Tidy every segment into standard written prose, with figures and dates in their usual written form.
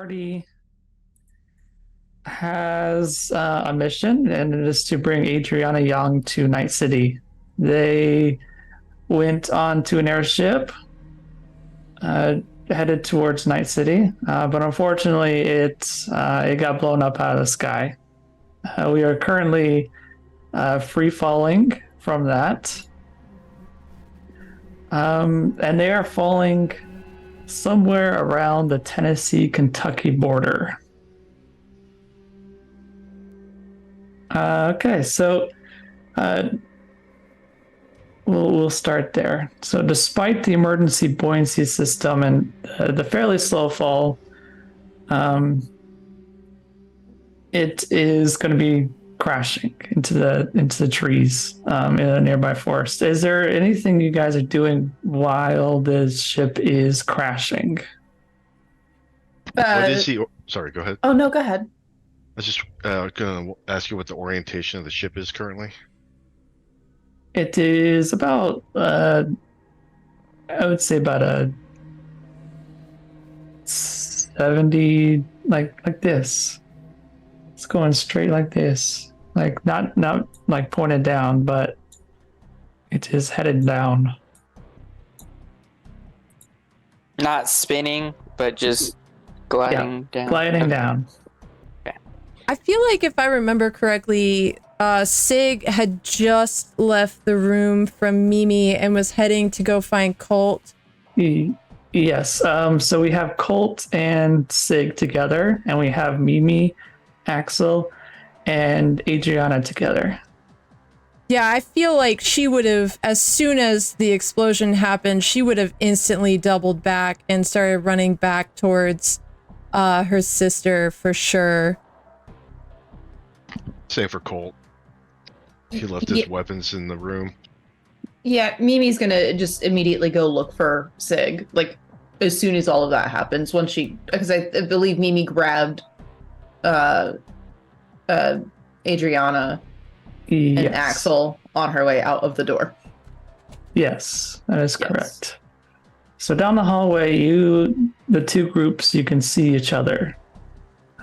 party has a mission, and it is to bring Adriana Young to Night City. They went onto an airship, uh, headed towards Night City, but unfortunately, it got blown up out of the sky. We are currently free falling from that, and they are falling somewhere around the Tennessee-Kentucky border. Okay, so uh, we'll start there. So, despite the emergency buoyancy system and the fairly slow fall, it is going to be crashing into the trees in a nearby forest. Is there anything you guys are doing while this ship is crashing? What is the? Sorry, go ahead. Oh, no, go ahead. I was just going to ask you what the orientation of the ship is currently. It is about, I would say about a 70, like this. It's going straight like this, like not like pointed down, but it is headed down. Not spinning, but just gliding down. Gliding down. Okay. I feel like if I remember correctly, Sig had just left the room from Mimi and was heading to go find Colt. Yes. So we have Colt and Sig together, and we have Mimi, Axel, and Adriana together. Yeah, I feel like she would have, as soon as the explosion happened, she would have instantly doubled back and started running back towards her sister for sure. Same for Colt. He left his weapons in the room. Yeah, Mimi's gonna just immediately go look for Sig, like, as soon as all of that happens. Because I believe Mimi grabbed Adriana and Axel on her way out of the door. Yes, that is correct. So down the hallway, the two groups, you can see each other.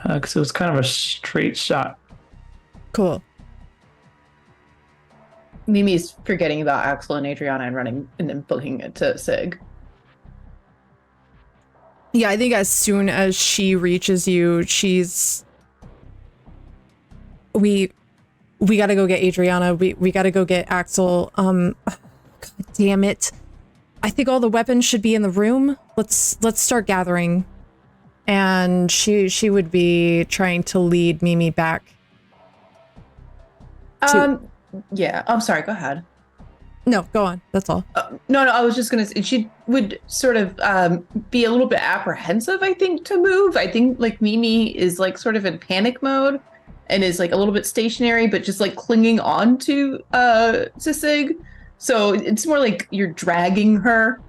Because it was kind of a straight shot. Cool. Mimi's forgetting about Axel and Adriana and running and then booking it to Sig. Yeah, I think as soon as she reaches you, we gotta go get Adriana. We gotta go get Axel. God damn it. I think all the weapons should be in the room. Let's start gathering. And she would be trying to lead Mimi back. Yeah. I'm sorry. Go ahead. No, go on. That's all. No, I was just gonna say she would sort of be a little bit apprehensive, I think, to move. I think like Mimi is like sort of in panic mode and is like a little bit stationary, but just like clinging on to Sig. So it's more like you're dragging her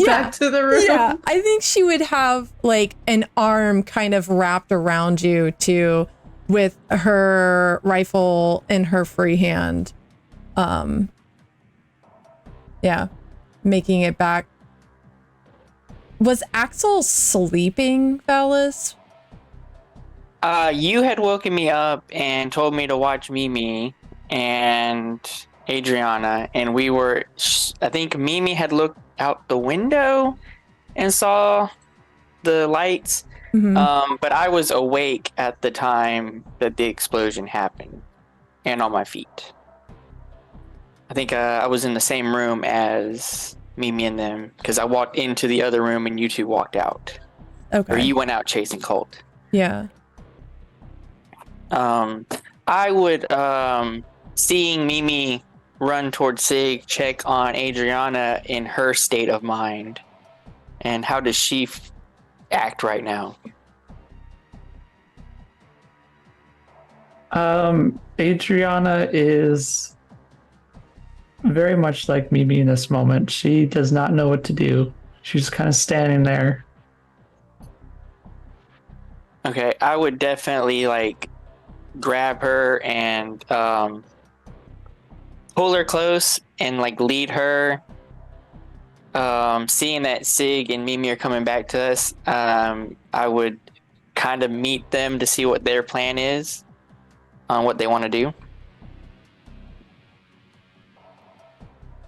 back to the room. Yeah, I think she would have like an arm kind of wrapped around you too, with her rifle in her free hand. Yeah, making it back. Was Axel sleeping, Valis? You had woken me up and told me to watch Mimi and Adriana, and we were, I think Mimi had looked out the window and saw the lights, but I was awake at the time that the explosion happened and on my feet. I think I was in the same room as Mimi and them because I walked into the other room and you two walked out. Okay. Or you went out chasing Colt. Yeah. I would, seeing Mimi run towards Sig, check on Adriana in her state of mind. And how does she act right now? Adriana is very much like Mimi in this moment. She does not know what to do. She's kind of standing there. Okay, I would definitely like grab her and pull her close and like lead her. Seeing that Sig and Mimi are coming back to us, I would kind of meet them to see what their plan is on what they want to do.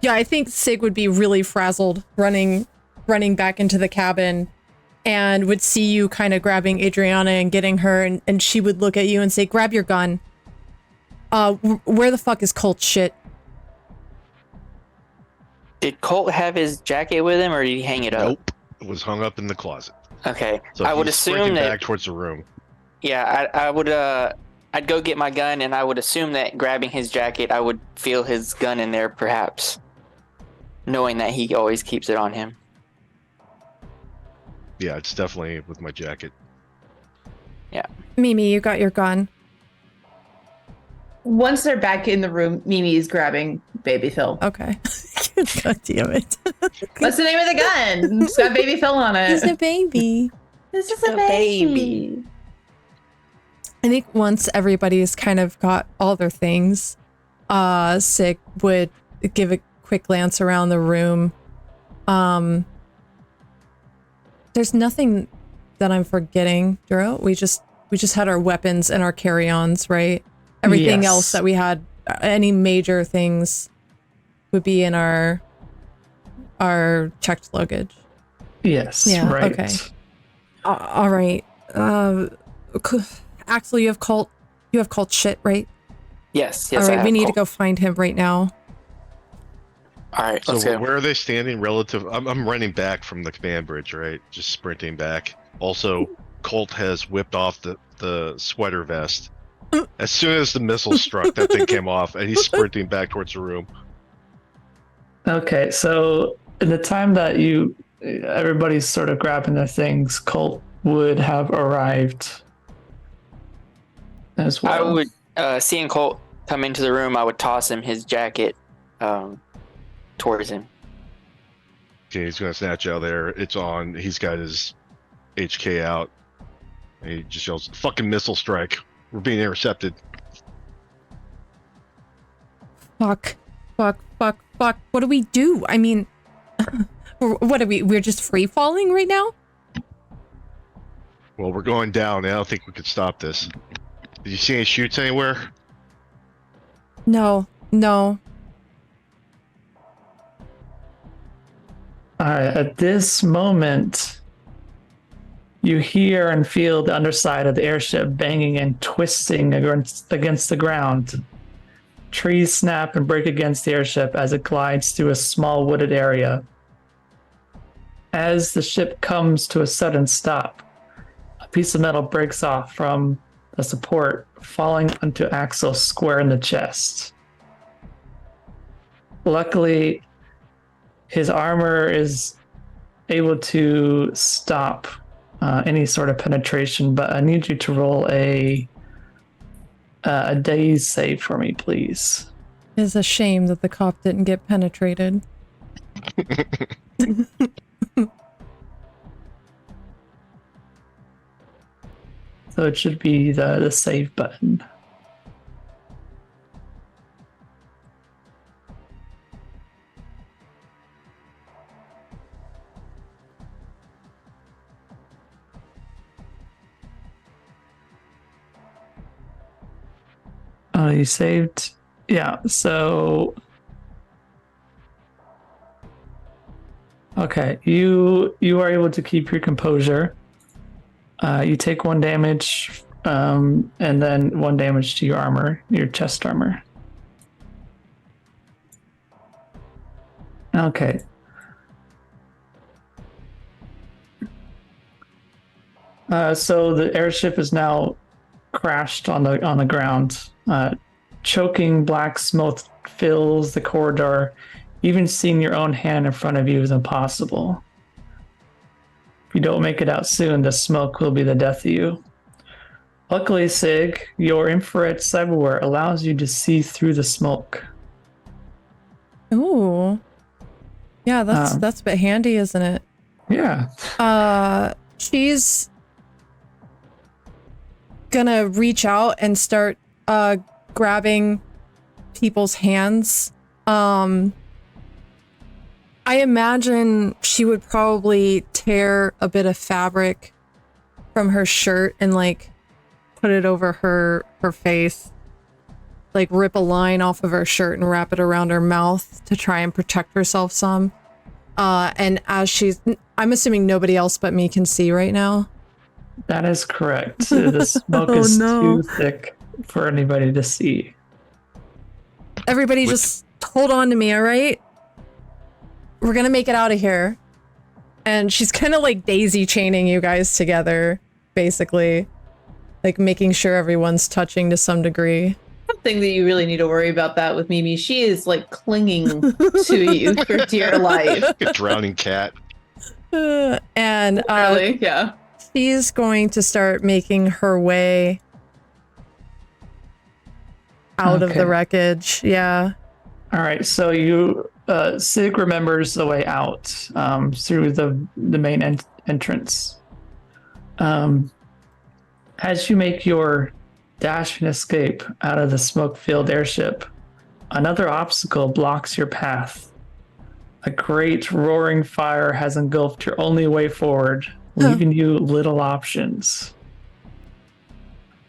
Yeah, I think Sig would be really frazzled running back into the cabin and would see you kind of grabbing Adriana and getting her, and she would look at you and say, grab your gun. Where the fuck is Colt shit? Did Colt have his jacket with him, or did he hang it up? Nope. It was hung up in the closet. Okay. So I would he's assume sprinting that... back towards the room. Yeah, I would, I'd go get my gun, and I would assume that grabbing his jacket, I would feel his gun in there, perhaps. Knowing that he always keeps it on him. Yeah, it's definitely with my jacket. Yeah. Mimi, you got your gun. Once they're back in the room, Mimi is grabbing Baby Phil. Okay. God damn it. What's the name of the gun? It's got Baby Phil on it. He's a baby. This is a baby. I think once everybody's kind of got all their things, Sig would give a quick glance around the room. There's nothing that I'm forgetting, Duro. We just had our weapons and our carry-ons, right? Everything Yes. else that we had, any major things, would be in our checked luggage. Yes. Yeah, Right. okay. All right. Axel, you have Colt shit, right? Yes, All I right, have we need to Colt. go find him right now. All right, So let's go. where are they standing relative? I'm running back from the command bridge, right? Just sprinting back. Also, Colt has whipped off the sweater vest. As soon as the missile struck, that thing came off, and he's sprinting back towards the room. Okay, so in the time that everybody's sort of grabbing their things, Colt would have arrived as well. I would, seeing Colt come into the room, I would toss him his jacket towards him. Okay, he's gonna snatch out there. It's on. He's got his HK out. And he just yells, "Fucking missile strike! We're being intercepted." Fuck. What do we do? I mean, what are we? We're just free falling right now? Well, we're going down. I don't think we could stop this. Did you see any shoots anywhere? No. All right, at this moment, you hear and feel the underside of the airship banging and twisting against the ground. Trees snap and break against the airship as it glides through a small wooded area. As the ship comes to a sudden stop, a piece of metal breaks off from the support, falling onto Axel square in the chest. Luckily, his armor is able to stop any sort of penetration, but I need you to roll a daze save for me, please. It's a shame that the cop didn't get penetrated. So it should be the save button. Oh, you saved? Yeah, so... Okay, you are able to keep your composure. You take 1 damage, and then 1 damage to your armor, your chest armor. Okay. So the airship is now crashed on the ground. Choking black smoke fills the corridor. Even seeing your own hand in front of you is impossible. If you don't make it out soon, the smoke will be the death of you. Luckily, Sig, your infrared cyberware allows you to see through the smoke. Ooh. Yeah, that's a bit handy, isn't it? Yeah. She's gonna reach out and start grabbing people's hands. I imagine she would probably tear a bit of fabric from her shirt and like put it over her face. Like rip a line off of her shirt and wrap it around her mouth to try and protect herself some. And as I'm assuming nobody else but me can see right now. That is correct. The smoke is too thick for anybody to see. Everybody just hold on to me, all right? We're gonna make it out of here. And she's kind of like daisy chaining you guys together, basically. Like making sure everyone's touching to some degree. Thing that you really need to worry about that with Mimi. She is like clinging to you for dear life. Like a drowning cat. And Really? Yeah. she's going to start making her way out of Okay. the wreckage. Yeah. All right, so Sig remembers the way out through the main entrance. As you make your dash and escape out of the smoke-filled airship, another obstacle blocks your path. A great roaring fire has engulfed your only way forward, leaving you little options.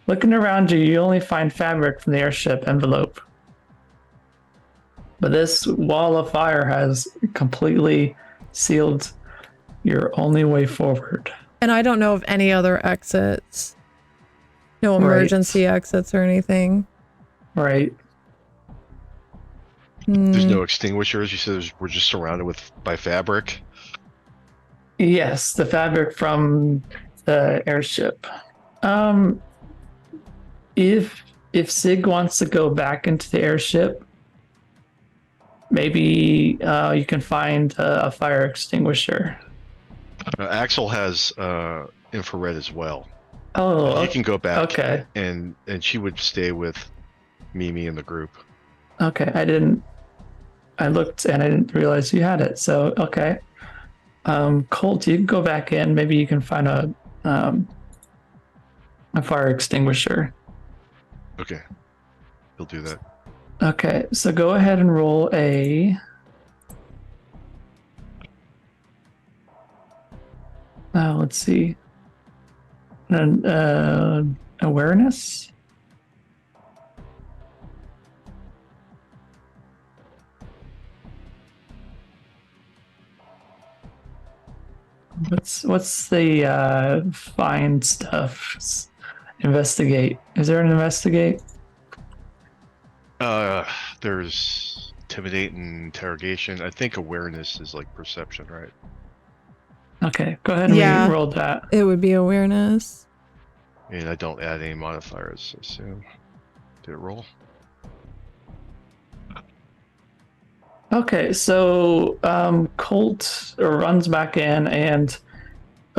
Looking around you, you only find fabric from the airship envelope. But this wall of fire has completely sealed your only way forward. And I don't know of any other exits. No emergency exits or anything. Right. There's Hmm. no extinguishers. You said we're just surrounded by fabric. Yes, the fabric from the airship. If Sig wants to go back into the airship, maybe you can find a fire extinguisher. Axel has infrared as well. Oh, You can go back. okay. And she would stay with Mimi and the group. Okay, I looked and I didn't realize you had it. So, okay. Colt, you can go back in. Maybe you can find a fire extinguisher. Okay. He'll do that. Okay, so go ahead and roll let's see. An awareness? What's the find stuff? Investigate. Is there an investigate? There's intimidate and interrogation. I think awareness is like perception, right? Okay, go ahead and Yeah. re-roll that. It would be awareness. And I don't add any modifiers, I assume. Did it roll? Okay, so Colt runs back in and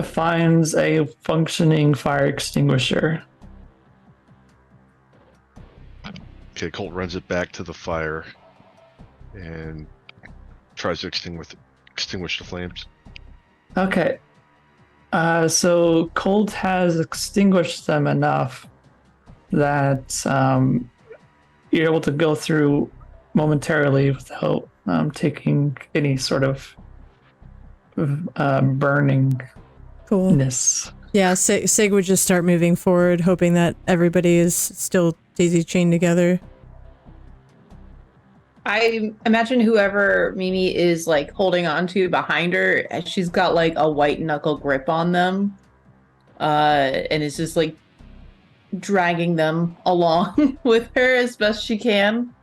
finds a functioning fire extinguisher. Okay, Colt runs it back to the fire and tries to extinguish the flames. Okay. So Colt has extinguished them enough that you're able to go through momentarily without taking any sort of burningness. Cool. Yeah, Sig would just start moving forward, hoping that everybody is still daisy chained together. I imagine whoever Mimi is like holding on to behind her, she's got like a white knuckle grip on them, and is just like dragging them along with her as best she can.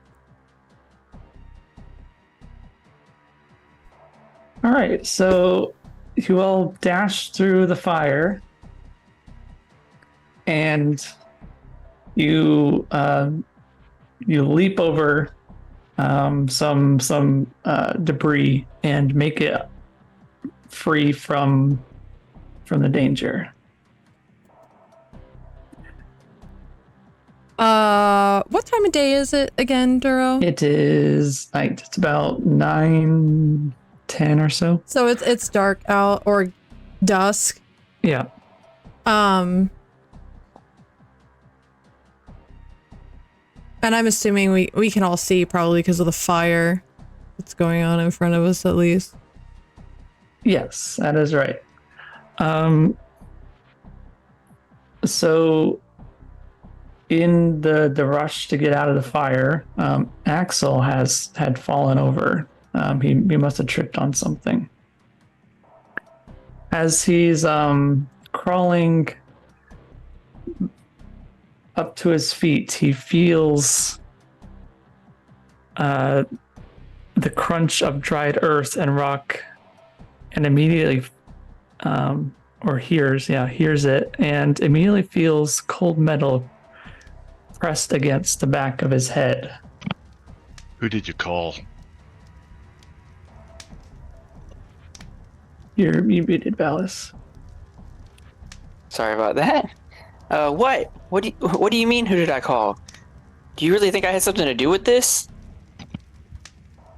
All right, so you all dash through the fire, and you leap over some debris and make it free from the danger. What time of day is it again, Duro? It is like it's about 9:10 or so. So it's dark out or dusk. Yeah. And I'm assuming we can all see probably because of the fire that's going on in front of us at least. Yes, that is right. So, in the rush to get out of the fire, Axel had fallen over. He must have tripped on something. As he's crawling up to his feet, he feels the crunch of dried earth and rock, and immediately hears it, and immediately feels cold metal pressed against the back of his head. Who did you call? You muted, Valis. Sorry about that. What? What do you mean? Who did I call? Do you really think I had something to do with this?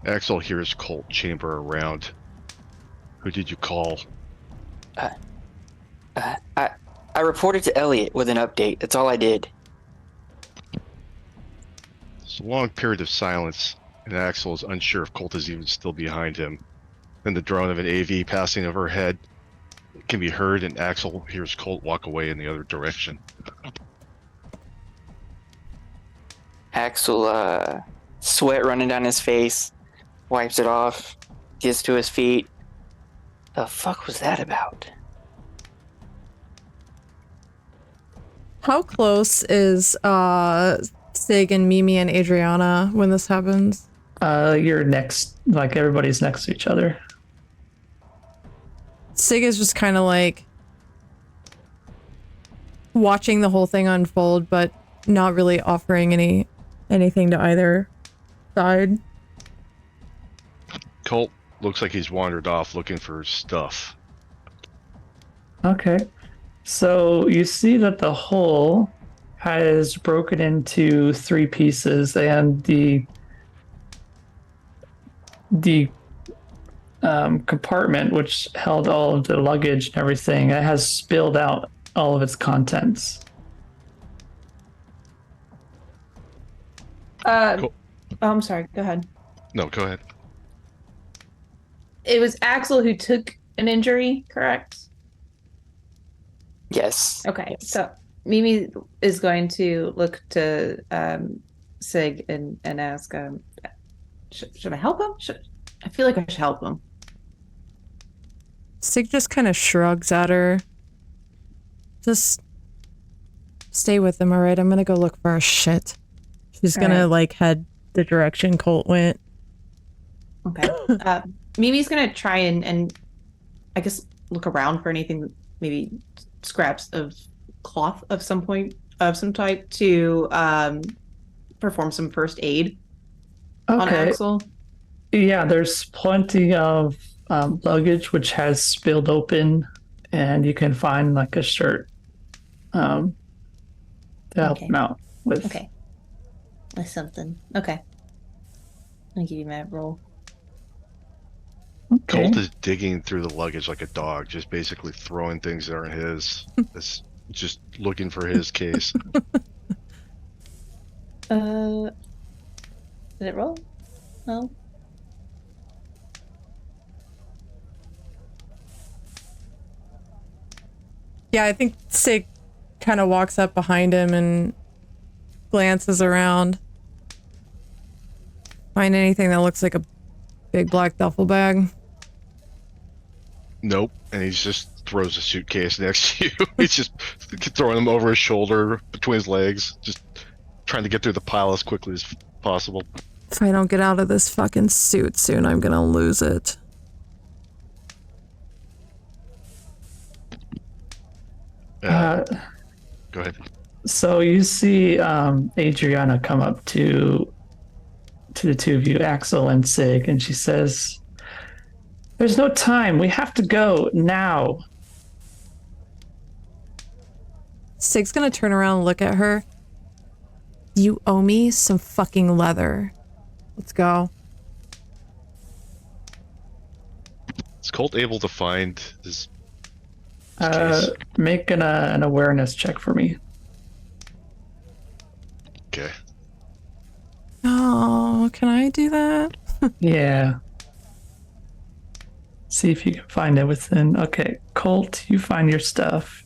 Axel hears Colt chamber around. Who did you call? I reported to Elliot with an update. That's all I did. It's a long period of silence, and Axel is unsure if Colt is even still behind him. Then the drone of an AV passing overhead can be heard, and Axel hears Colt walk away in the other direction. Axel, sweat running down his face, wipes it off, gets to his feet. The fuck was that about? How close is Sig and Mimi and Adriana when this happens? You're next, like everybody's next to each other. Sig is just kind of like watching the whole thing unfold, but not really offering anything to either side. Colt looks like he's wandered off looking for stuff. Okay. So you see that the hole has broken into 3 pieces, and the compartment which held all of the luggage and everything, it has spilled out all of its contents. Cool. Oh, I'm sorry. Go ahead. No, go ahead. It was Axel who took an injury, correct? Yes. Okay, Yes. so Mimi is going to look to Sig and ask, should I help him? I feel like I should help him. Sig just kind of shrugs at her. Just stay with him, all right? I'm gonna go look for our shit. She's gonna like head the direction Colt went. Okay. Mimi's gonna try and I guess look around for anything, maybe scraps of cloth of some type to perform some first aid on Axel. Yeah, there's plenty of luggage which has spilled open, and you can find like a shirt to help him out with. Okay. With something. Okay. I'll give you my roll. Okay. Colt is digging through the luggage like a dog, just basically throwing things that aren't his. It's just looking for his case. Did it roll? No. Yeah, I think Sig kind of walks up behind him and glances around. Find anything that looks like a big black duffel bag? Nope. And he just throws a suitcase next to you. He's just throwing them over his shoulder, between his legs, just trying to get through the pile as quickly as possible. If I don't get out of this fucking suit soon, I'm gonna lose it. Go ahead. So you see Adriana come up to the two of you, Axel and Sig, and she says, "There's no time. We have to go now." Sig's gonna turn around and look at her. You owe me some fucking leather. Let's go. Is Colt able to find his case? Make an awareness check for me. Okay. Oh, can I do that? Yeah. See if you can find it within. Okay, Colt, you find your stuff.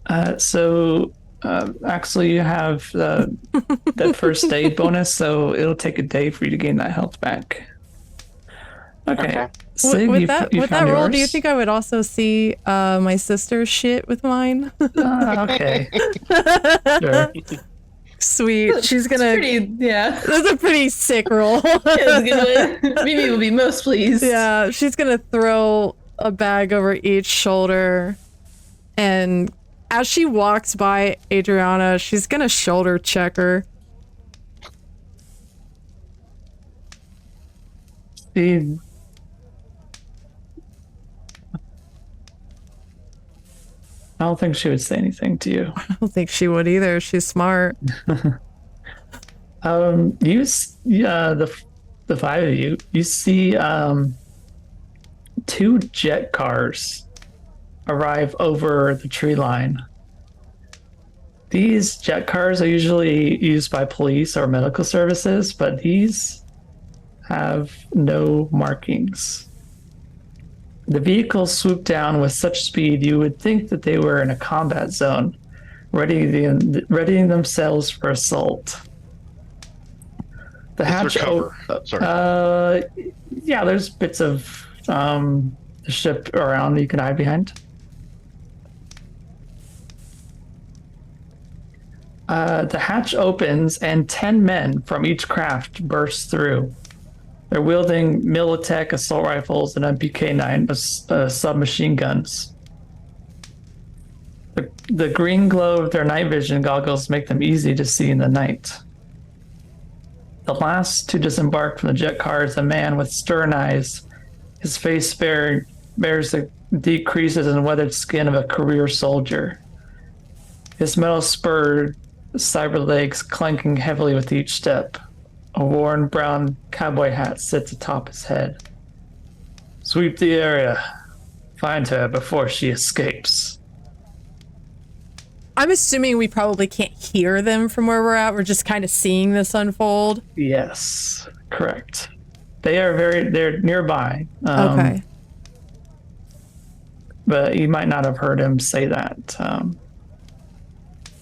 Axel, you have that first aid bonus, so it'll take a day for you to gain that health back. Okay. Okay. Sig, With you that found roll, yours? do you think I would also see my sister's shit with mine? Okay. Sure. Sweet. She's gonna. Pretty, yeah. That's a pretty sick roll. That's a good one. Mimi will be most pleased. Yeah, she's gonna throw a bag over each shoulder, and as she walks by Adriana, she's gonna shoulder check her. See, I don't think she would say anything to you. I don't think she would either. She's smart. The five of you, you see two jet cars arrive over the tree line. These jet cars are usually used by police or medical services, but these have no markings. The vehicles swoop down with such speed you would think that they were in a combat zone, readying themselves for assault. The Is there hatch. cover? Sorry. Yeah, there's bits of the ship around that you can hide behind. The hatch opens and 10 men from each craft burst through. They're wielding Militech assault rifles and MPK-9 submachine guns. The green glow of their night vision goggles make them easy to see in the night. The last to disembark from the jet car is a man with stern eyes. His face bears the deep creases and weathered skin of a career soldier. His metal spurred cyber legs clanking heavily with each step. A worn brown cowboy hat sits atop his head. Sweep the area. Find her before she escapes. I'm assuming we probably can't hear them from where we're at. We're just kind of seeing this unfold. Yes, correct. They're nearby. Okay. But you might not have heard him say that.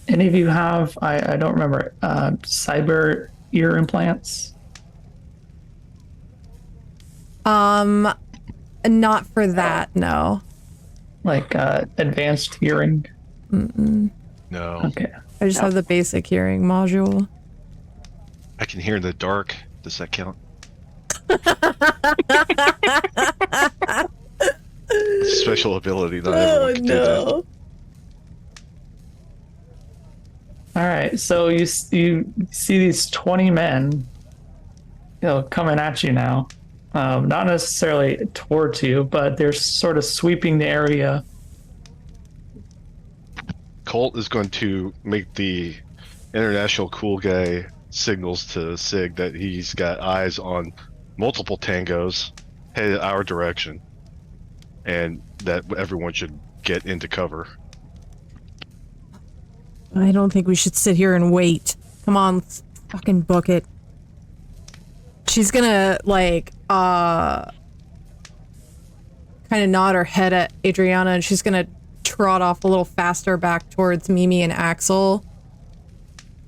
Any of you have, I don't remember, cyber ear implants? Not for that, no. Like advanced hearing? Mm-mm. No. Okay. I just have the basic hearing module. I can hear in the dark. Does that count? Special ability. Not everyone can do that. All right, so you see these 20 men, coming at you now. Not necessarily towards you, but they're sort of sweeping the area. Colt is going to make the international cool guy signals to Sig that he's got eyes on multiple tangos headed our direction, and that everyone should get into cover. I don't think we should sit here and wait. Come on, let's fucking book it. She's gonna, kind of nod her head at Adriana, and she's gonna trot off a little faster back towards Mimi and Axel.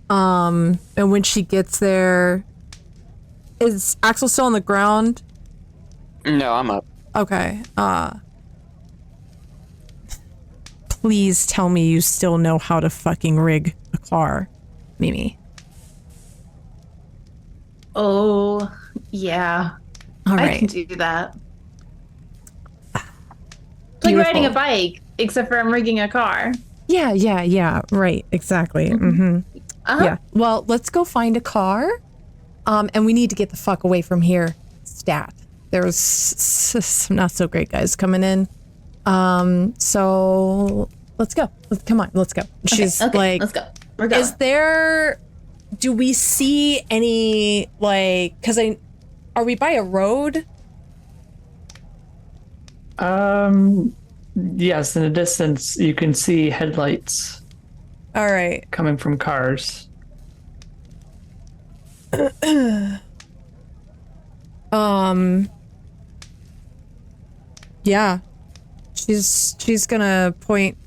And when she gets there, is Axel still on the ground? No, I'm up. Okay. Please tell me you still know how to fucking rig a car, Mimi. Oh, yeah. All I right. can do that. It's like riding a bike, except for I'm rigging a car. Yeah. Right. Exactly. Mm-hmm. Uh-huh. Yeah. Well, let's go find a car. And we need to get the fuck away from here. Stat. There's some not so great guys coming in. So let's go. Come on, let's go. She's Okay, let's go. We're going. Is there? Do we see any are we by a road? Yes, in the distance you can see headlights All right. coming from cars. Yeah. She's gonna point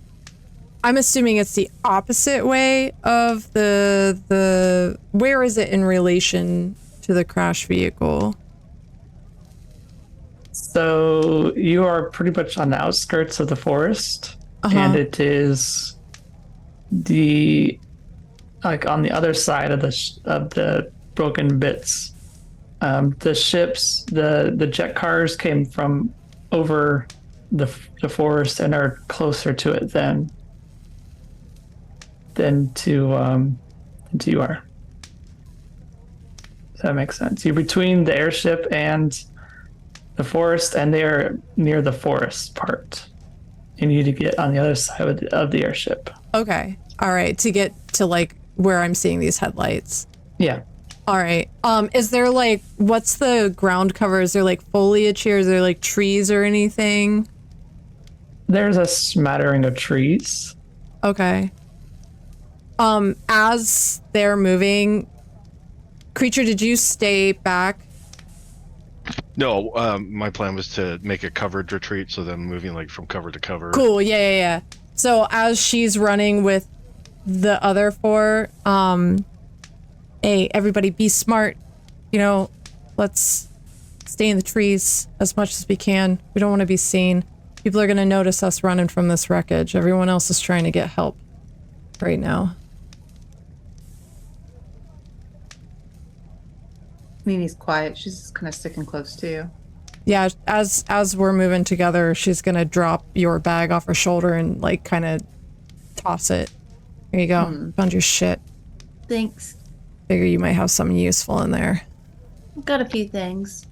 I'm assuming it's the opposite way of the where is it in relation to the crash vehicle? So you are pretty much on the outskirts of the forest, and it is the on the other side of the broken bits. The ships, the jet cars came from over the forest and are closer to it than you are. Does that make sense? You're between the airship and the forest, and they are near the forest part. You need to get on the other side of the airship. Okay. All right. To get to like where I'm seeing these headlights. Yeah. All right. Is there like, what's the ground cover? Is there like foliage here? Is there like trees or anything? There's a smattering of trees. Okay. As they're moving, Creature, did you stay back? No, my plan was to make a covered retreat, so then moving like from cover to cover. Cool. Yeah. So as she's running with the other four, hey, everybody be smart. You know, let's stay in the trees as much as we can. We don't want to be seen. People are going to notice us running from this wreckage. Everyone else is trying to get help right now. Mimi's quiet. She's just kind of sticking close to you. Yeah, as we're moving together, she's going to drop your bag off her shoulder and like kind of toss it. Here you go. Found your shit. Thanks. Figure you might have something useful in there. I've got a few things.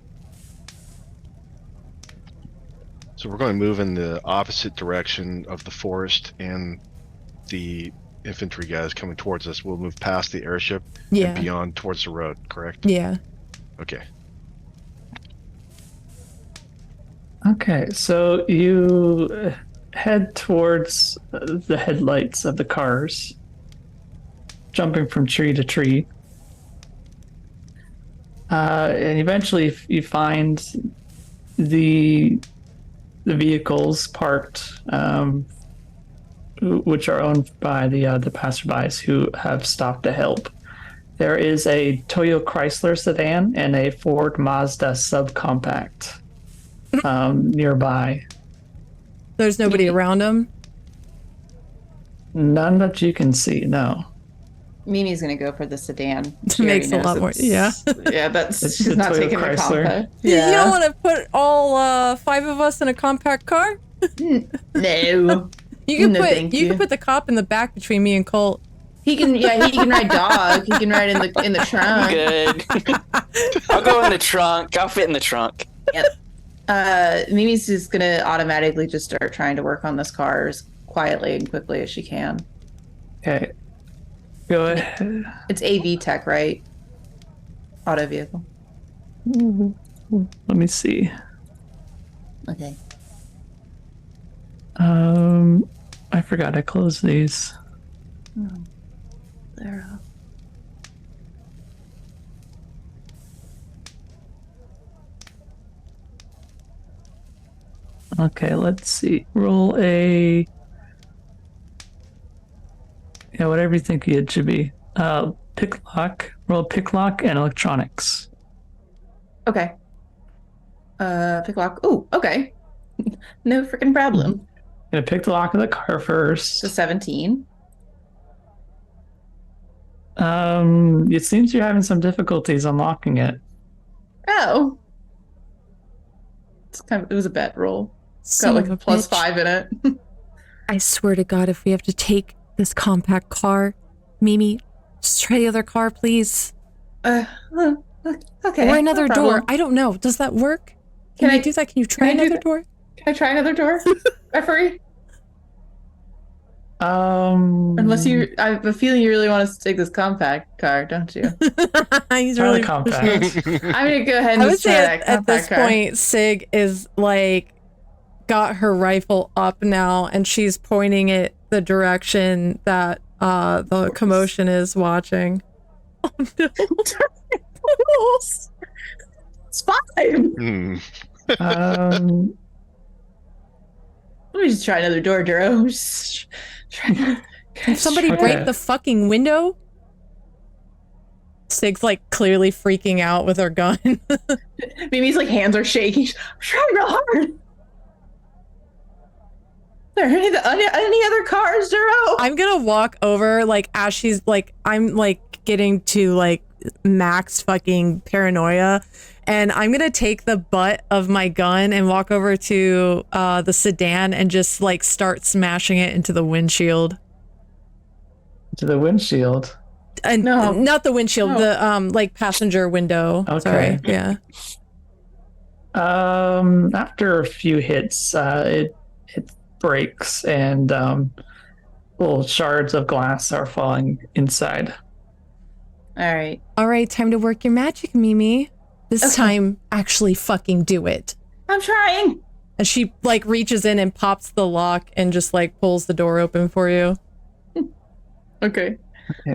So we're going to move in the opposite direction of the forest and the infantry guys coming towards us. We'll move past the airship and beyond towards the road, correct? Yeah. Okay. Okay, so you head towards the headlights of the cars, jumping from tree to tree. And eventually you find the vehicles parked, which are owned by the passerbys who have stopped to help. There is a Toyo Chrysler sedan and a Ford Mazda subcompact nearby. There's nobody around them? None that you can see, no. Mimi's gonna go for the sedan. Makes a lot more. Yeah. Yeah, she's not Toyo taking the Chrysler. compact. You don't want to put all 5 of us in a compact car? No. You can No, put thank you. can put the cop in the back between me and Colt. He can ride dog. He can ride in the trunk. Good. I'll go in the trunk. I'll fit in the trunk. Yep. Mimi's just gonna automatically just start trying to work on this car as quietly and quickly as she can. Okay. Go ahead. It's AV tech, right? Auto vehicle. Let me see. Okay. I forgot I closed these. There. Okay, let's see. Roll a... Yeah, whatever you think it should be. Pick lock. Roll pick lock and electronics. Okay. Pick lock. Ooh, okay. No freaking problem. Gonna pick the lock of the car first. So 17. It seems you're having some difficulties unlocking it. Oh. It was a bet roll. It's got Son like of a a plus bitch. 5 in it. I swear to God, if we have to take this compact car, Mimi, just try the other car, please. Okay. Or another no door. problem. I don't know. Does that work? Can you do that? Can you try can I do another that? door? Can I try another door? Referee? Unless I have a feeling you really want us to take this compact car, don't you? He's Try really the compact. I'm gonna go ahead and I would just try say that at this compact car. point, Sig is like got her rifle up now, and she's pointing it the direction that the commotion is watching. Oh no! It's fine. Hmm. Um, Let me just try another door, Duro. Just Can somebody Okay. break the fucking window? Sig's like clearly freaking out with her gun. Mimi's like hands are shaking. I'm trying real hard. Are there any other cars, Duro? I'm gonna walk over, like, as she's like, I'm like getting to like max fucking paranoia, and I'm gonna take the butt of my gun and walk over to the sedan and just like start smashing it into the windshield. To the windshield. And No. not the windshield, No. the like passenger window. Okay. Sorry. Yeah. After a few hits, it breaks and little shards of glass are falling inside. All right. All right, time to work your magic, Mimi. This Okay. time, actually fucking do it. I'm trying. And she like reaches in and pops the lock and just like pulls the door open for you. Okay.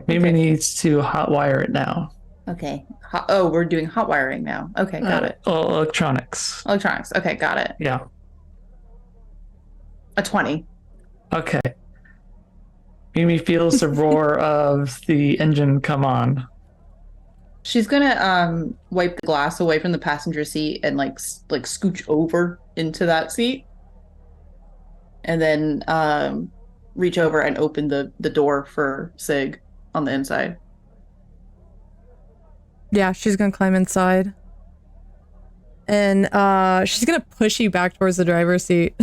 Mimi Okay. needs to hotwire it now. Okay. Oh, we're doing hot wiring now. Okay, got it. Electronics. Electronics. Okay, got it. Yeah. A 20. Okay. Mimi feels the roar of the engine come on. She's gonna wipe the glass away from the passenger seat and like scooch over into that seat, and then reach over and open the door for Sig on the inside. Yeah, she's gonna climb inside. And she's gonna push you back towards the driver's seat.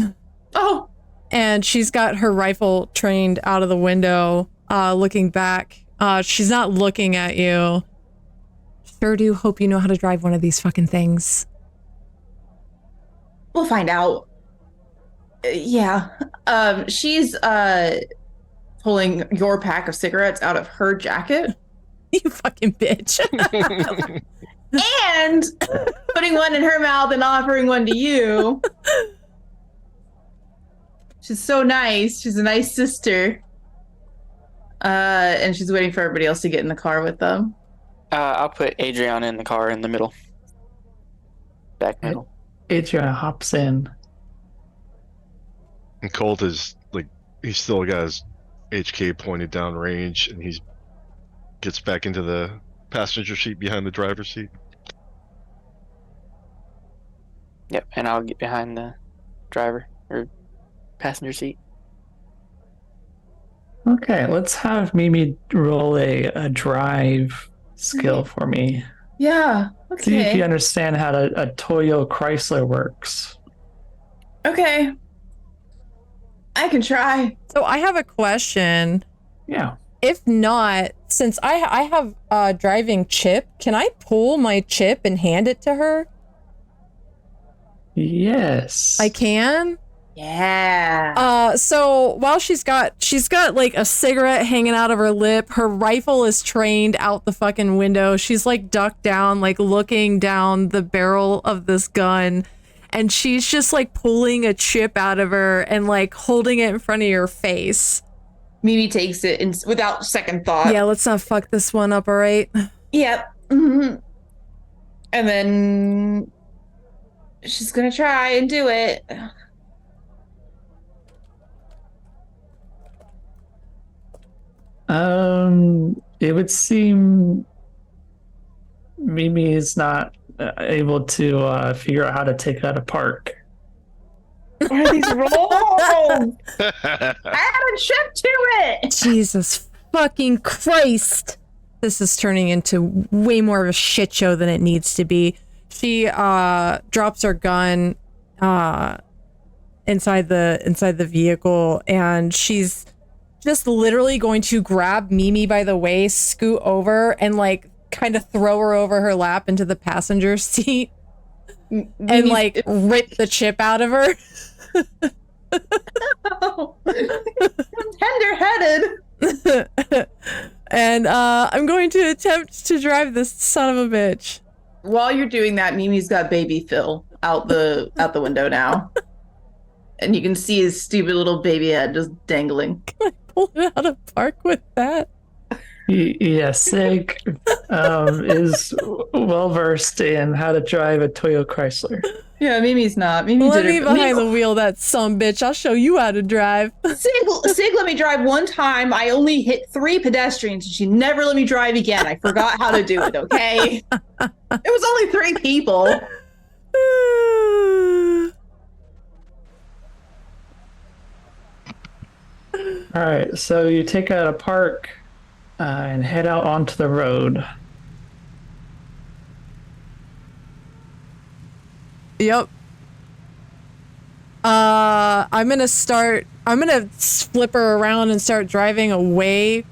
Oh, And she's got her rifle trained out of the window, looking back. She's not looking at you. Sure do hope you know how to drive one of these fucking things. we'll find out. Yeah. She's pulling your pack of cigarettes out of her jacket You fucking bitch. and putting one in her mouth and offering one to you. She's so nice. She's a nice sister. And she's waiting for everybody else to get in the car with them. I'll put Adriana in the car in the middle. Back middle. Adriana hops in. And Colt is like, he's still got his HK pointed down range, and he gets back into the passenger seat behind the driver's seat. Yep, and I'll get behind the driver or passenger seat. Okay, let's have Mimi roll a drive skill for me. Yeah. See if you Okay. understand how a Toyo Chrysler works. Okay. I can try. So I have a question. Yeah. If not, since I have a driving chip, can I pull my chip and hand it to her? Yes. I can. Yeah. So while she's got like a cigarette hanging out of her lip, her rifle is trained out the fucking window. She's like ducked down, like looking down the barrel of this gun, and she's just like pulling a chip out of her and like holding it in front of your face. Mimi takes it without second thought. Yeah, let's not fuck this one up, all right? Yep. hmm And then she's gonna try and do it. It would seem Mimi is not able to figure out how to take that apart. What are these rolls? Add a chip to it. Jesus fucking Christ. This is turning into way more of a shit show than it needs to be. She drops her gun inside the vehicle, and she's just literally going to grab Mimi by the waist, scoot over, and like kind of throw her over her lap into the passenger seat and like rip the chip out of her. Tender-headed. And I'm going to attempt to drive this son of a bitch. While you're doing that, Mimi's got baby Phil out the window now. And you can see his stupid little baby head just dangling. Pull it out of park with that. Yes, Sig is well versed in how to drive a Toyota Chrysler. Yeah, Mimi's not. Mimi Let did me it. behind the wheel, that sumbitch. I'll show you how to drive. Sig let me drive one time. I only hit 3 pedestrians and she never let me drive again. I forgot how to do it, okay? It was only 3 people. All right, so you take out a park and head out onto the road. Yep. I'm gonna flip her around and start driving away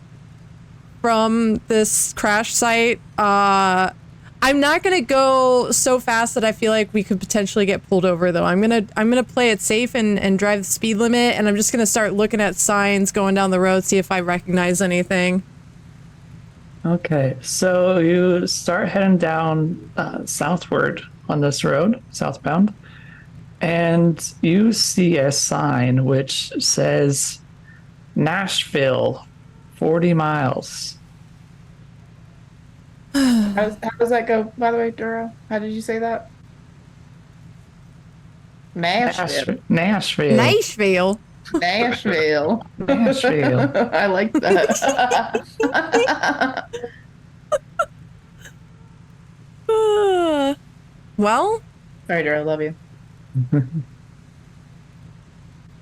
from this crash site. I'm not gonna go so fast that I feel like we could potentially get pulled over though. I'm gonna play it safe and drive the speed limit, and I'm just gonna start looking at signs going down the road, see if I recognize anything. Okay, so you start heading down southward on this road, southbound, and you see a sign which says Nashville, 40 miles. How does that go, by the way, Duro? How did you say that? Nashville. Nashville. Nashville. Nashville. Nashville. I like that. Well, Sorry, Duro. I love you.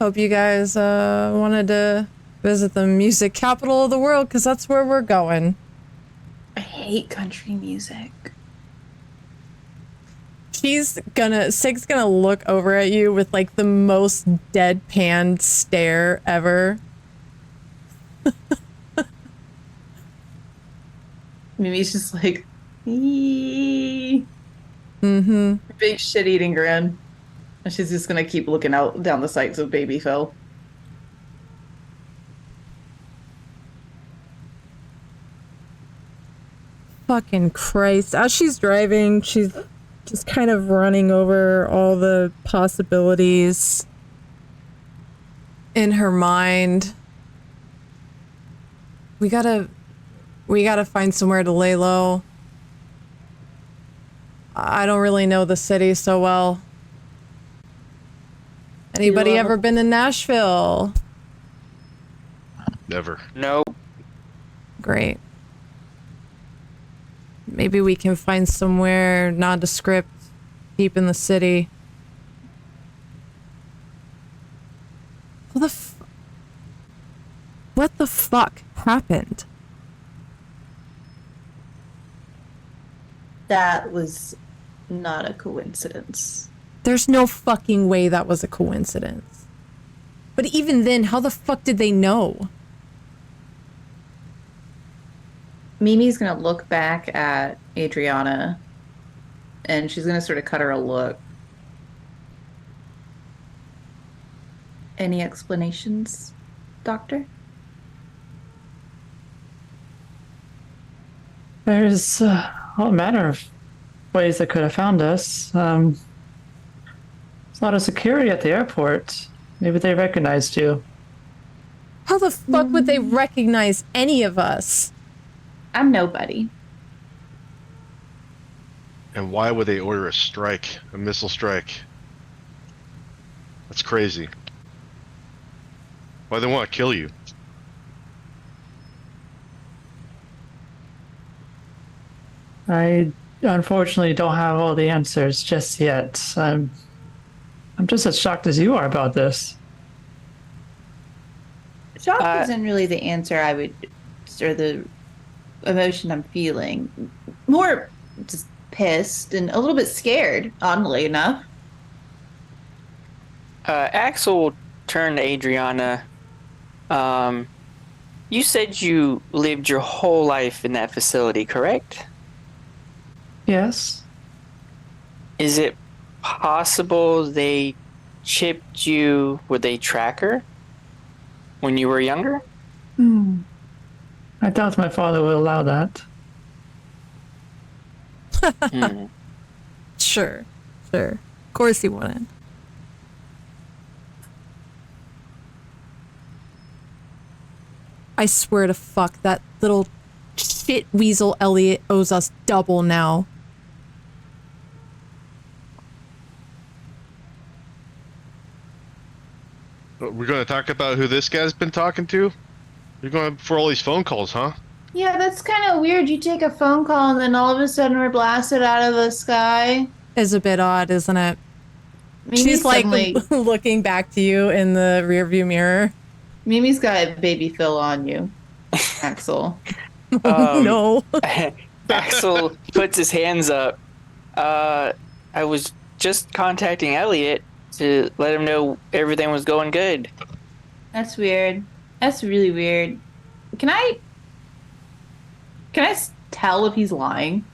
hope you guys wanted to visit the music capital of the world, because that's where we're going. I hate country music. Sig's gonna look over at you with like the most deadpan stare ever. Mimi's just like, big Mm-hmm. shit-eating grin. And she's just gonna keep looking out down the sights of Baby Phil. Fucking Christ. As she's driving, she's just kind of running over all the possibilities in her mind. We gotta find somewhere to lay low. I don't really know the city so well. Anybody ever been to Nashville? Never. Nope. Great. Maybe we can find somewhere nondescript deep in the city. What the fuck happened? That was not a coincidence. There's no fucking way that was a coincidence. But even then, how the fuck did they know? Mimi's gonna look back at Adriana and she's gonna sort of cut her a look. Any explanations, Doctor? There's a whole matter of ways they could have found us. There's a lot of security at the airport. Maybe they recognized you. How the fuck would they recognize any of us? I'm nobody. And why would they order a strike, a missile strike? That's crazy. Why they want to kill you? I unfortunately don't have all the answers just yet. I'm just as shocked as you are about this. Shock isn't really the answer I would, or the emotion I'm feeling. More just pissed and a little bit scared, oddly enough. Axel will turn to Adriana. You said you lived your whole life in that facility, correct? Yes. Is it possible they chipped you with a tracker when you were younger? I doubt my father will allow that. Sure. Of course he wouldn't. I swear to fuck, that little shit weasel Elliot owes us double now. We're going to talk about who this guy's been talking to? You're going for all these phone calls, huh? Yeah, that's kind of weird. You take a phone call and then all of a sudden we're blasted out of the sky. Is a bit odd, isn't it? Mimi's She's like suddenly, looking back to you in the rearview mirror. Mimi's got baby Phil on you, Axel. No. Axel puts his hands up. I was just contacting Elliot to let him know everything was going good. That's weird. That's really weird. Can I tell if he's lying?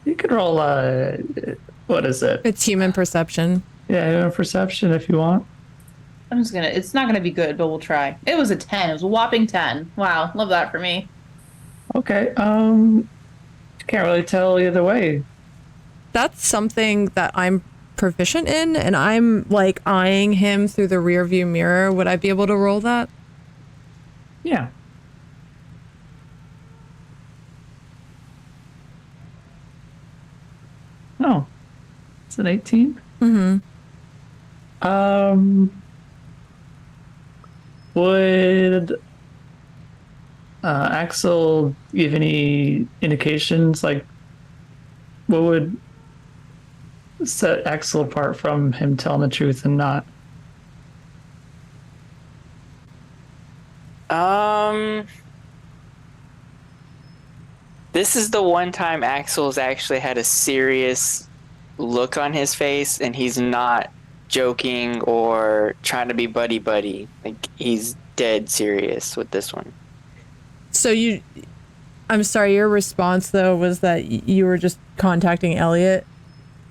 You could roll what is it? It's human perception. Yeah, human perception if you want. It's not gonna be good, but we'll try. It was a 10. It was a whopping 10. Wow, love that for me. Okay. Can't really tell either way. That's something that I'm proficient in, and I'm like eyeing him through the rearview mirror. Would I be able to roll that? Yeah. Oh, it's an 18. Mm-hmm. Would Axel give any indications? Like, what would set Axel apart from him telling the truth and not? This is the one time Axel's actually had a serious look on his face, and he's not joking or trying to be buddy. Like, he's dead serious with this one. So I'm sorry, your response though was that you were just contacting Elliot?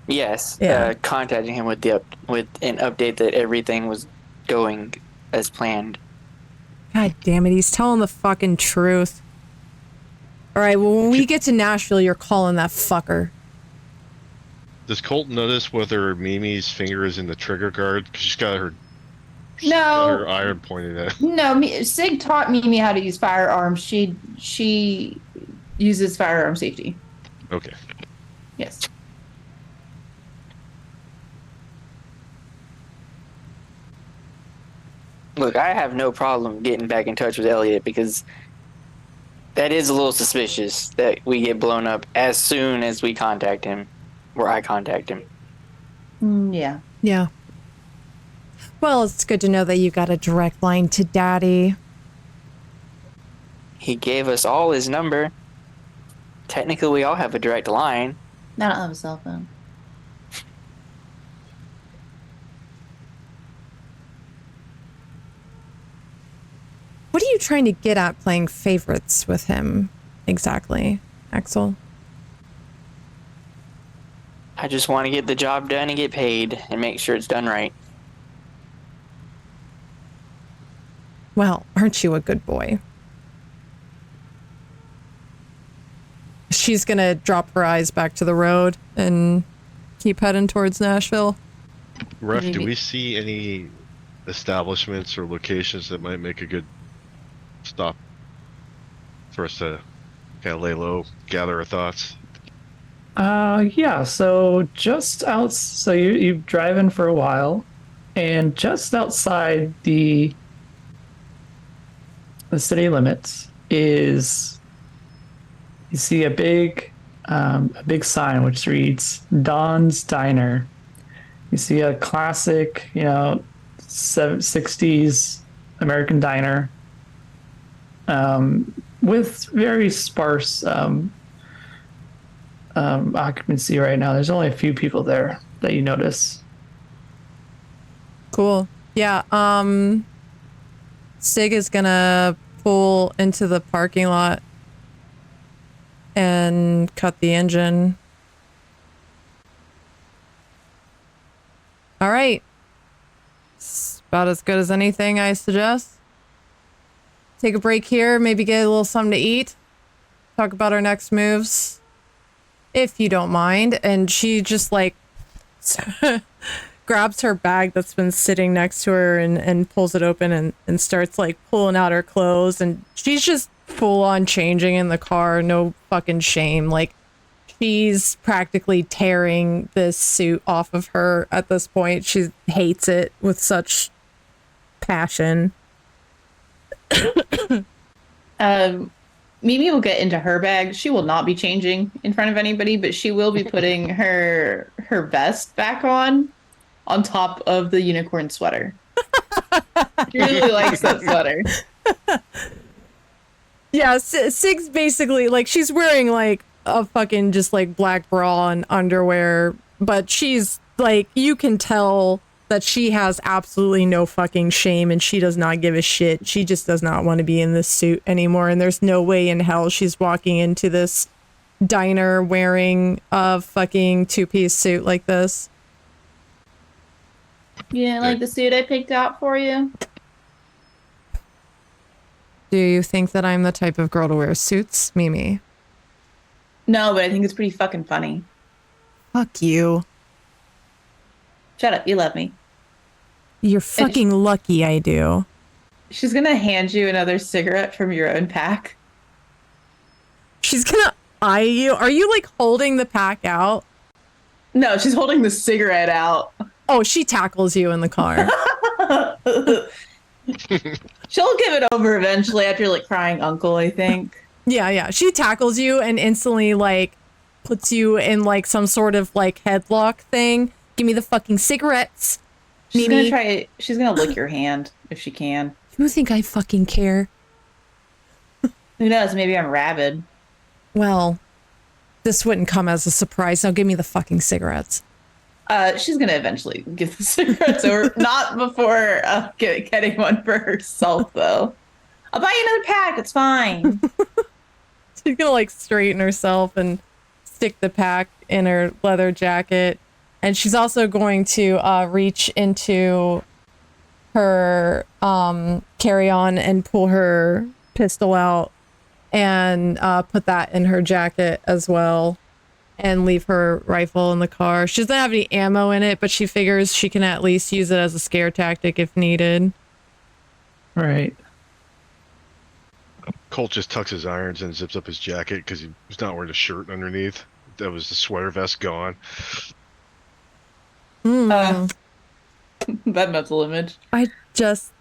Yes, Yeah. contacting him with with an update that everything was going as planned. God damn it, he's telling the fucking truth. All right, well, when we get to Nashville, you're calling that fucker. Does Colt notice whether Mimi's finger is in the trigger guard? Because she's got her iron pointed at. No, Sig taught Mimi how to use firearms. She uses firearm safety. Okay. Yes. Look, I have no problem getting back in touch with Elliot because that is a little suspicious that we get blown up as soon as we contact him, or I contact him. Yeah. Yeah. Well, it's good to know that you got a direct line to Daddy. He gave us all his number. Technically, we all have a direct line. I don't have a cell phone. What are you trying to get at playing favorites with him exactly, Axel? I just want to get the job done and get paid and make sure it's done right. Well, aren't you a good boy? She's gonna drop her eyes back to the road and keep heading towards Nashville. Ref, do we see any establishments or locations that might make a good stop for us to kind of lay low, gather our thoughts? Yeah. So you've driven for a while, and just outside the city limits is you see a big sign which reads Don's Diner. You see a classic, 60s American diner with very sparse occupancy right now. There's only a few people there that you notice. Cool. Yeah, Sig is gonna pull into the parking lot and cut the engine. All right. It's about as good as anything, I suggest. Take a break here, maybe get a little something to eat. Talk about our next moves, if you don't mind. And she just like grabs her bag that's been sitting next to her and pulls it open and starts like pulling out her clothes, and she's just full on changing in the car, no fucking shame. Like she's practically tearing this suit off of her at this point. She hates it with such passion. Mimi will get into her bag. She will not be changing in front of anybody, but she will be putting her vest back on top of the unicorn sweater. She really likes that sweater. Yeah, Sig's basically like she's wearing like a fucking just like black bra and underwear, but she's like, you can tell that she has absolutely no fucking shame and she does not give a shit. She just does not want to be in this suit anymore, and there's no way in hell she's walking into this diner wearing a fucking two-piece suit like this. You didn't like the suit I picked out for you? Do you think that I'm the type of girl to wear suits, Mimi? No, but I think it's pretty fucking funny. Fuck you. Shut up, you love me. You're fucking lucky I do. She's gonna hand you another cigarette from your own pack. She's gonna eye you. Are you like holding the pack out? No, she's holding the cigarette out. Oh, she tackles you in the car. She'll give it over eventually after like crying uncle, I think. Yeah. She tackles you and instantly like puts you in like some sort of like headlock thing. Give me the fucking cigarettes. She's Mimi. she's gonna lick your hand if she can. You think I fucking care? Who knows? Maybe I'm rabid. Well, this wouldn't come as a surprise. Now give me the fucking cigarettes. She's gonna eventually give the cigarettes over. Not before getting one for herself, though. I'll buy you another pack. It's fine. She's gonna like straighten herself and stick the pack in her leather jacket. And she's also going to reach into her carry-on and pull her pistol out and put that in her jacket as well and leave her rifle in the car. She doesn't have any ammo in it, but she figures she can at least use it as a scare tactic if needed. Right. Colt just tucks his irons and zips up his jacket because he was not wearing a shirt underneath. That was the sweater vest gone. That mental image. I just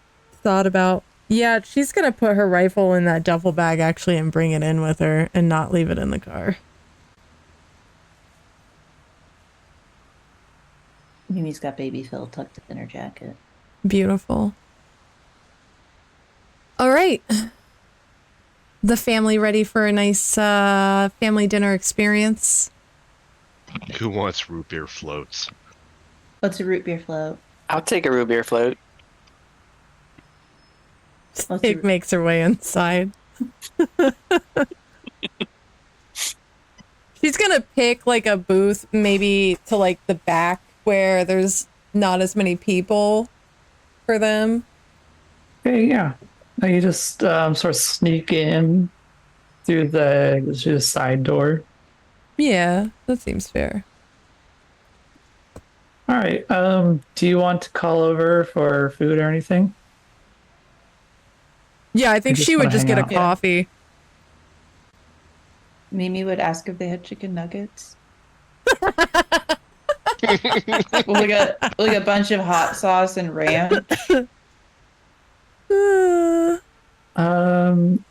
thought about, yeah, she's gonna put her rifle in that duffel bag actually and bring it in with her and not leave it in the car. Mimi's got baby Phil tucked in her jacket. Beautiful. All right. The family ready for a nice family dinner experience? Who wants root beer floats? What's a root beer float? I'll take a root beer float. It makes her way inside. She's gonna pick like a booth maybe to like the back where there's not as many people for them. Okay, yeah. Now you just sort of sneak in through the side door. Yeah, that seems fair. All right. Do you want to call over for food or anything? Yeah, I think just she would wanna just hang get a out. coffee. Mimi would ask if they had chicken nuggets. like a bunch of hot sauce and ranch.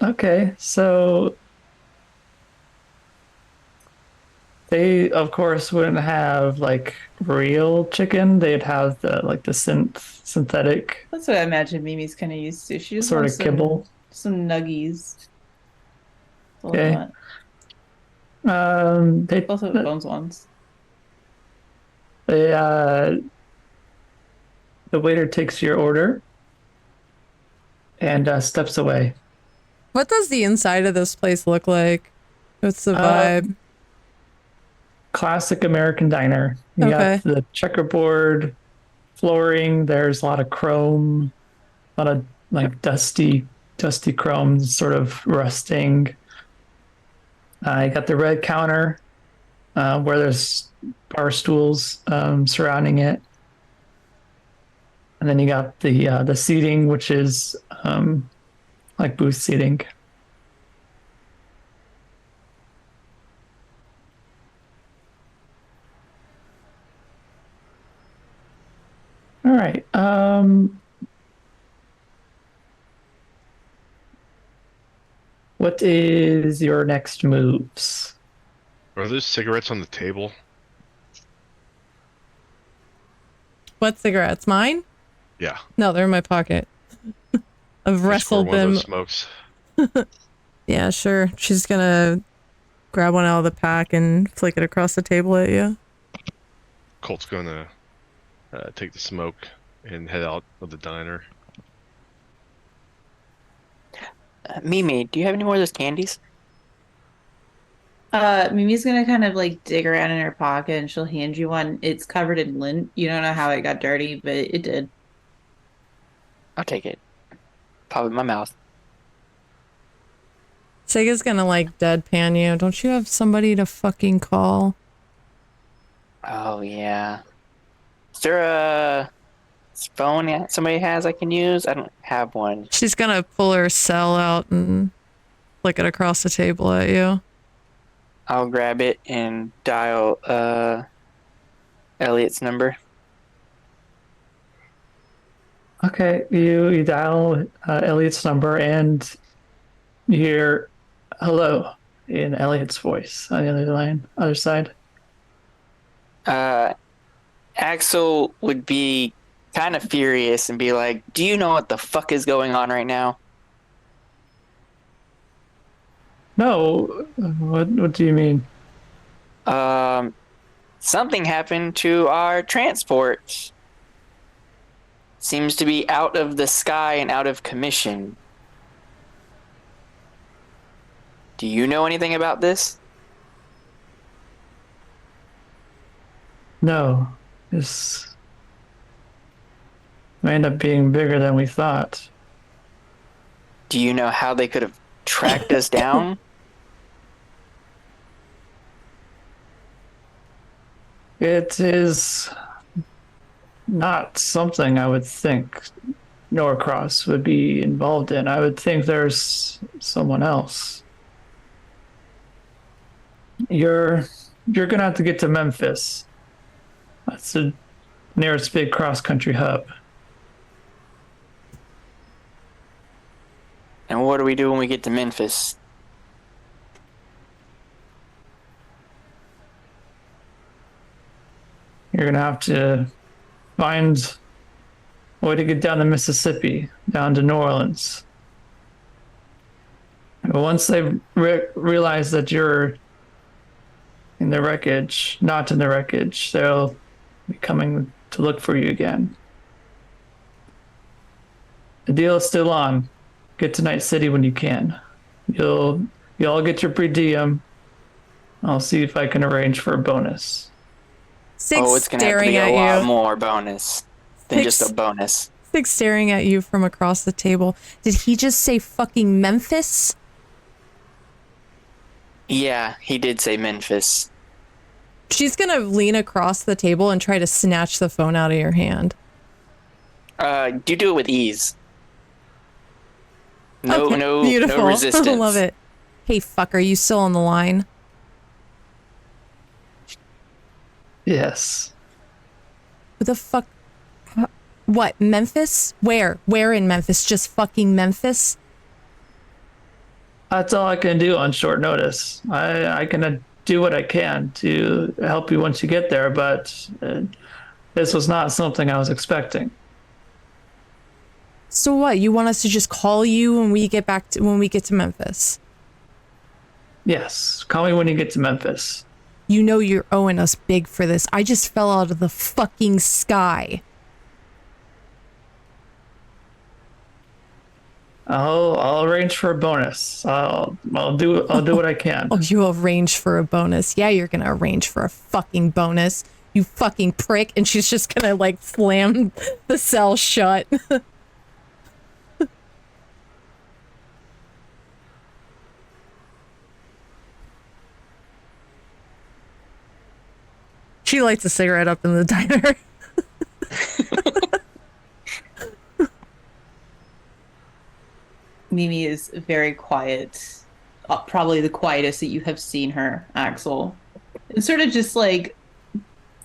Okay, so they of course wouldn't have like real chicken. They'd have the synthetic That's what I imagine Mimi's kind of used to. She just sort wants of kibble. some nuggies. Both Okay. want- They Both of the bones ones. the waiter takes your order and steps away. What does the inside of this place look like? What's the vibe? Classic American diner. You Okay. got the checkerboard flooring. There's a lot of chrome, a lot of like dusty chrome, sort of rusting. You got the red counter where there's bar stools surrounding it. And then you got the seating, which is like booth seating. All right. What is your next moves? Are those cigarettes on the table? What cigarettes? Mine? Yeah. No, they're in my pocket. I've wrestled One of them. those smokes. Yeah, sure. She's gonna grab one out of the pack and flick it across the table at you. Colt's gonna take the smoke and head out of the diner. Mimi, do you have any more of those candies? Mimi's gonna kind of like dig around in her pocket and she'll hand you one. It's covered in lint. You don't know how it got dirty, but it did. I'll take it. Pop it in my mouth. Sega's gonna like deadpan you. Don't you have somebody to fucking call? Oh, yeah. Is there a phone somebody has I can use? I don't have one. She's gonna pull her cell out and flick it across the table at you. I'll grab it and dial Elliot's number. Okay, you dial Elliot's number and you hear hello in Elliot's voice on the other side. Axel would be kind of furious and be like, "Do you know what the fuck is going on right now?" No, what do you mean? Something happened to our transport. Seems to be out of the sky and out of commission. Do you know anything about this? No, this may end up being bigger than we thought. Do you know how they could have tracked us down? It is not something I would think Norcross would be involved in. I would think there's someone else. You're gonna have to get to Memphis. That's the nearest big cross-country hub. And what do we do when we get to Memphis? You're gonna have to find a way to get down the Mississippi, down to New Orleans. But once they realize that you're in the wreckage, not in the wreckage, they'll be coming to look for you again. The deal is still on. Get to Night City when you can. You'll all get your per diem. I'll see if I can arrange for a bonus. Six It's gonna have to staring be at a lot you. more bonus than just a bonus. Six staring at you from across the table. Did he just say fucking Memphis? Yeah, he did say Memphis. She's gonna lean across the table and try to snatch the phone out of your hand. You do it with ease. No, Okay, no, beautiful. no resistance. I love it. Hey, fuck, are you still on the line? Yes. Who the fuck? What, Memphis? Where? Where in Memphis? Just fucking Memphis? That's all I can do on short notice. I can do what I can to help you once you get there, but this was not something I was expecting. So what? You want us to just call you when we get when we get to Memphis? Yes, call me when you get to Memphis. You know you're owing us big for this. I just fell out of the fucking sky. I'll arrange for a bonus. I'll do what I can. Oh, you arrange for a bonus. Yeah, you're gonna arrange for a fucking bonus. You fucking prick. And she's just gonna like slam the cell shut. She lights a cigarette up in the diner. Mimi is very quiet, probably the quietest that you have seen her, Axel. And sort of just like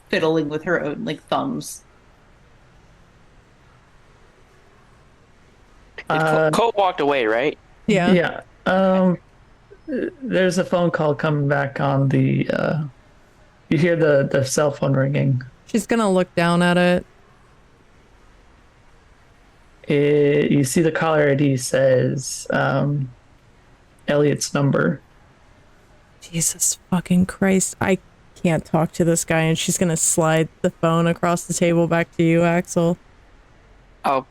fiddling with her own like thumbs. Colt walked away, right? Yeah. Yeah. There's a phone call coming back on the you hear the cell phone ringing. She's gonna look down at it. You see the caller ID says Elliot's number. Jesus fucking Christ. I can't talk to this guy, and she's gonna slide the phone across the table back to you, Axel. I'll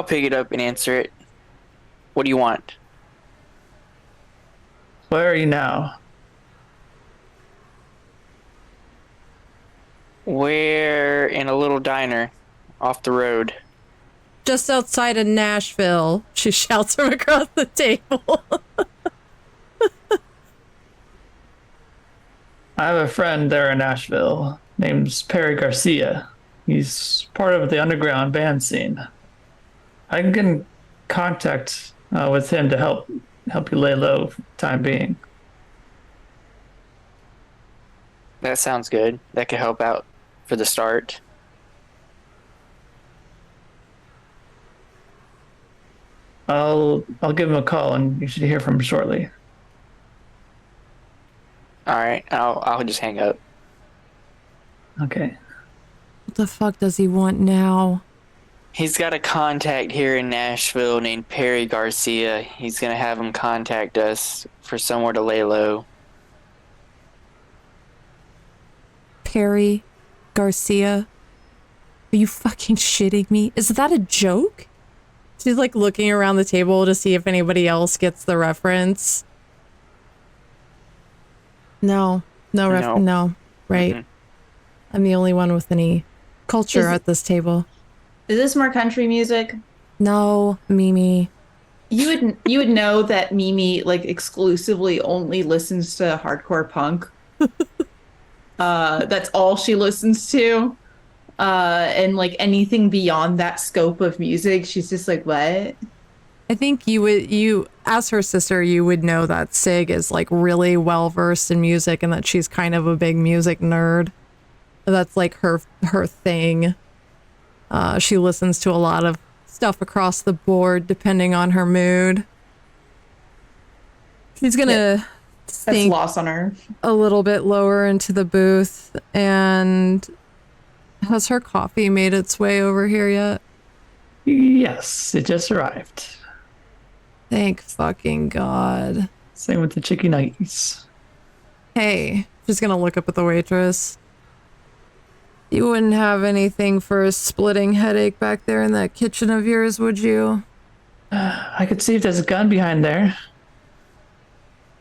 pick it up and answer it. What do you want? Where are you now? We're in a little diner off the road. Just outside of Nashville, she shouts from across the table. I have a friend there in Nashville named Perry Garcia. He's part of the underground band scene. I can get in contact with him to help you lay low for the time being. That sounds good. That could help out for the start. I'll give him a call and you should hear from him shortly. All right, I'll just hang up. Okay. What the fuck does he want now? He's got a contact here in Nashville named Perry Garcia. He's gonna have him contact us for somewhere to lay low. Perry Garcia? Are you fucking shitting me? Is that a joke? She's like looking around the table to see if anybody else gets the reference. No. No. Right. Mm-hmm. I'm the only one with any culture at this table. Is this more country music? No, Mimi. You would know that Mimi like exclusively only listens to hardcore punk. That's all she listens to. And like anything beyond that scope of music, she's just like, what? I think you as her sister, you would know that Sig is like really well versed in music and that she's kind of a big music nerd. That's like her thing. She listens to a lot of stuff across the board depending on her mood. She's gonna That's lost on her. a little bit lower into the booth. And has her coffee made its way over here yet? Yes, it just arrived. Thank fucking God. Same with the chicken nuggets. Hey, she's gonna look up at the waitress. You wouldn't have anything for a splitting headache back there in that kitchen of yours, would you? I could see if there's a gun behind there.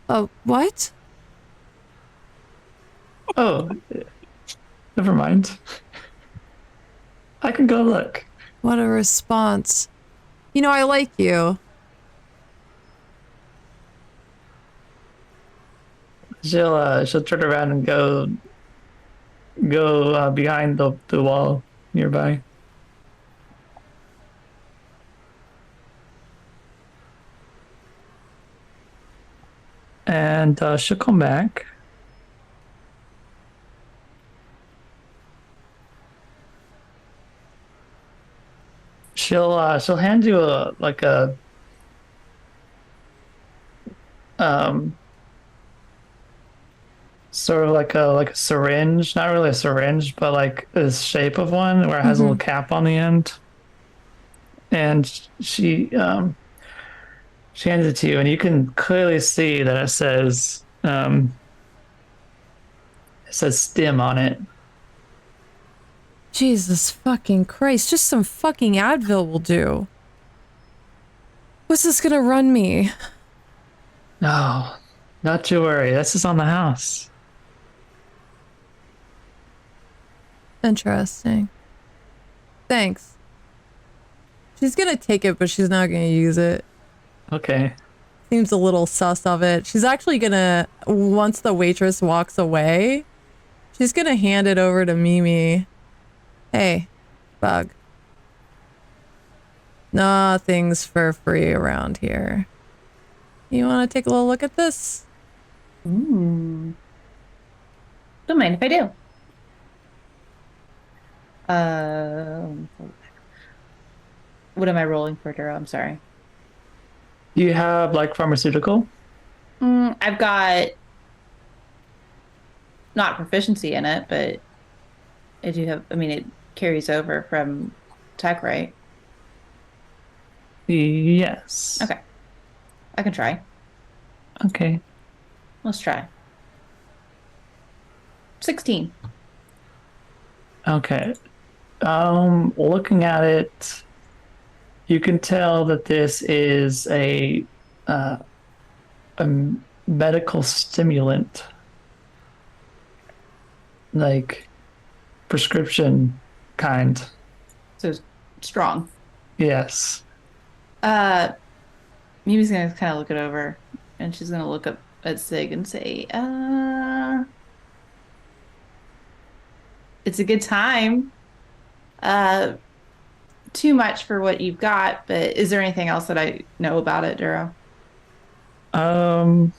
Oh, what? Oh, never mind. I can go look. What a response. You know, I like you. She'll turn around and go behind the wall nearby. And she'll come back. She'll hand you a sort of like a syringe, not really a syringe, but like the shape of one where it has a little cap on the end. And she hands it to you, and you can clearly see that it says stim on it. Jesus fucking Christ, just some fucking Advil will do. What's this gonna run me? No, not to worry. This is on the house. Interesting. Thanks. She's gonna take it, but she's not gonna use it. Okay. Seems a little sus of it. She's actually gonna, once the waitress walks away, she's gonna hand it over to Mimi. Hey, bug. Nothing's for free around here. You want to take a little look at this? Ooh. Don't mind if I do. What am I rolling for, Duro? I'm sorry. Do you have like pharmaceutical? I've got not proficiency in it, but I do have. I mean, it carries over from tech, right? Yes. Okay, I can try. Okay. Let's try. 16. Okay. Looking at it, you can tell that this is uh, a medical stimulant, like prescription kind. So strong. Yes. Uh, Mimi's gonna kind of look it over, and she's gonna look up at Sig and say, it's a good time. Uh, Too much for what you've got, but is there anything else that I know about it, Duro? Um,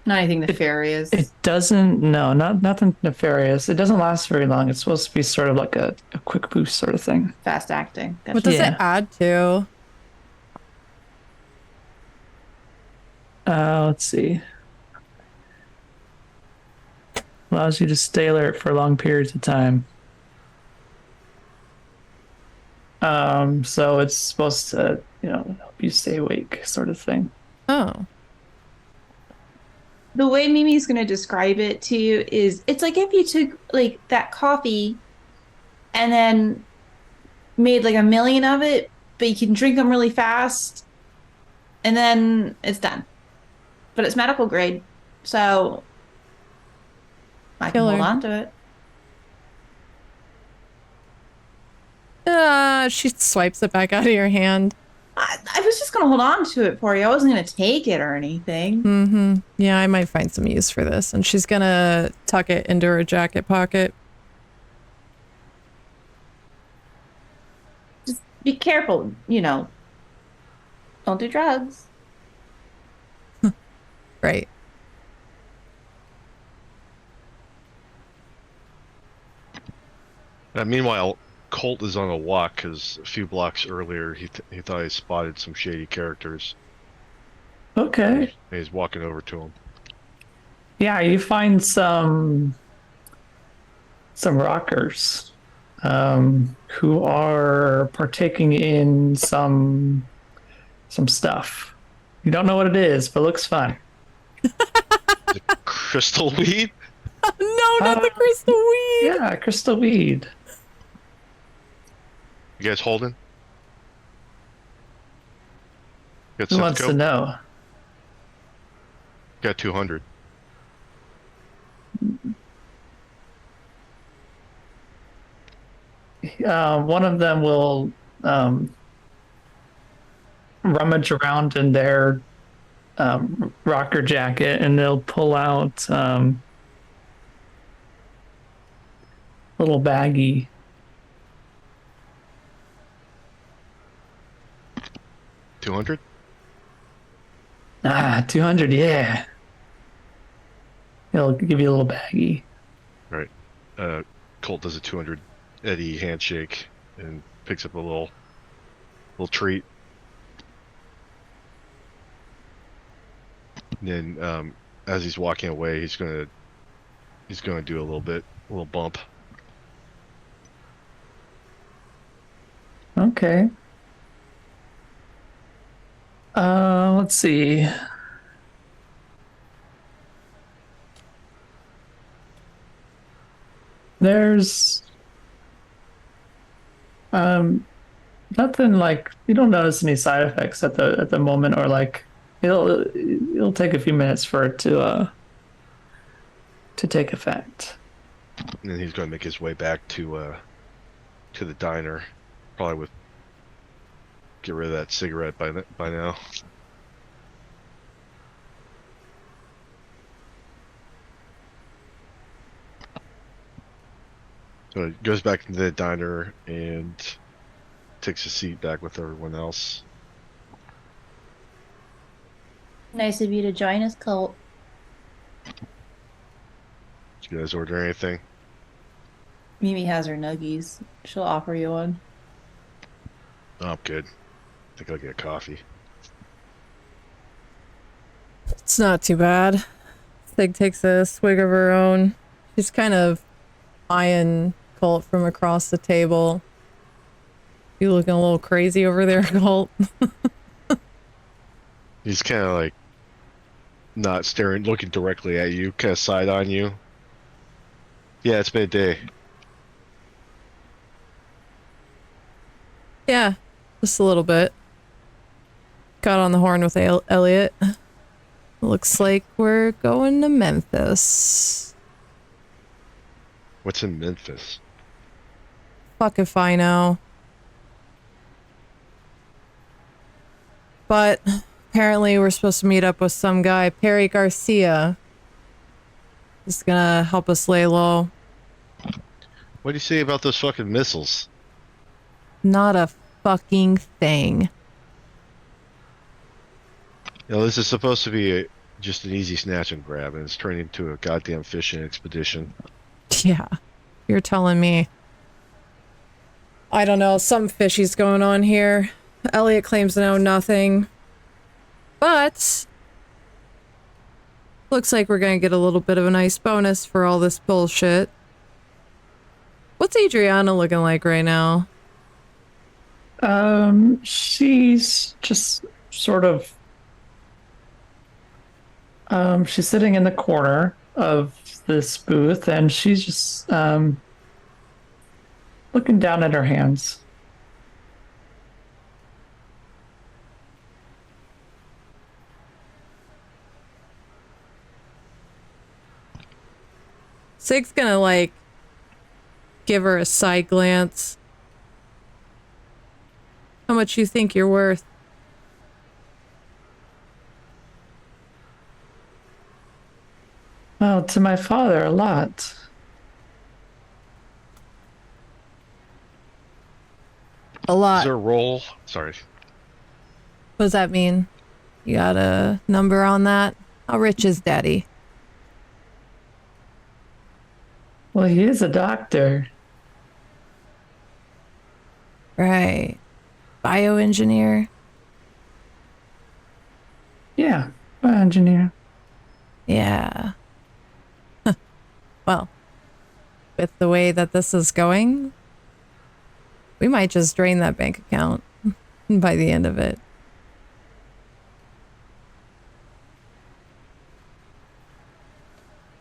Not anything nefarious. it doesn't. No, nothing nefarious. It doesn't last very long. It's supposed to be sort of like a quick boost sort of thing. Fast acting. Gotcha. What does Yeah. it add to? Let's see. Allows you to stay alert for long periods of time. So it's supposed to, help you stay awake, sort of thing. Oh. The way Mimi's going to describe it to you is it's like if you took like that coffee and then made like a million of it, but you can drink them really fast and then it's done. But it's medical grade, so I can Killer. hold on to it. She swipes it back out of your hand. I was just going to hold on to it for you. I wasn't going to take it or anything. Mm-hmm. Yeah, I might find some use for this. And she's gonna tuck it into her jacket pocket. Just be careful, Don't do drugs. Right. Meanwhile, Colt is on a walk because a few blocks earlier he thought he spotted some shady characters. Okay. And he's walking over to him. Yeah, you find some rockers who are partaking in some stuff. You don't know what it is, but it looks fun. Is it crystal weed? No, not the crystal weed. Yeah, crystal weed. You guys holding? Got Who wants to Sifco? know? Got 200. One of them will rummage around in their rocker jacket, and they'll pull out little baggie. 200? 200, yeah. He'll give you a little baggie. Right. Colt does a 200 Eddie handshake and picks up a little treat. And then as he's walking away, he's gonna do a little bump. Okay. Let's see. There's nothing like you don't notice any side effects at the moment, or like it'll take a few minutes for it to take effect. And then he's gonna make his way back to the diner, probably with get rid of that cigarette by now. So he goes back into the diner and takes a seat back with everyone else. Nice of you to join us, Colt. Did you guys order anything? Mimi has her nuggies. She'll offer you one. Oh, I'm good. I think I'll get coffee. It's not too bad. Sig takes a swig of her own. She's kind of eyeing Colt from across the table. You looking a little crazy over there, Colt? He's kind of like not staring, looking directly at you, kind of side on you. Yeah, it's been a day. Yeah, just a little bit. Got on the horn with Elliot. Looks like we're going to Memphis. What's in Memphis? Fuck if I know. But apparently we're supposed to meet up with some guy, Perry Garcia. He's gonna help us lay low. What do you say about those fucking missiles? Not a fucking thing. You know, this is supposed to be just an easy snatch and grab, and it's turned into a goddamn fishing expedition. Yeah, you're telling me. I don't know, some fishy's going on here. Elliot claims to know nothing. But looks like we're gonna get a little bit of a nice bonus for all this bullshit. What's Adriana looking like right now? She's just sort of she's sitting in the corner of this booth and she's just looking down at her hands. Sig's gonna like give her a side glance. How much you think you're worth? Well, to my father, a lot. A Is lot. there a roll? Sorry. What does that mean? You got a number on that? How rich is daddy? Well, he is a doctor. Right. Bioengineer? Yeah, engineer. Yeah. Well, with the way that this is going, we might just drain that bank account by the end of it.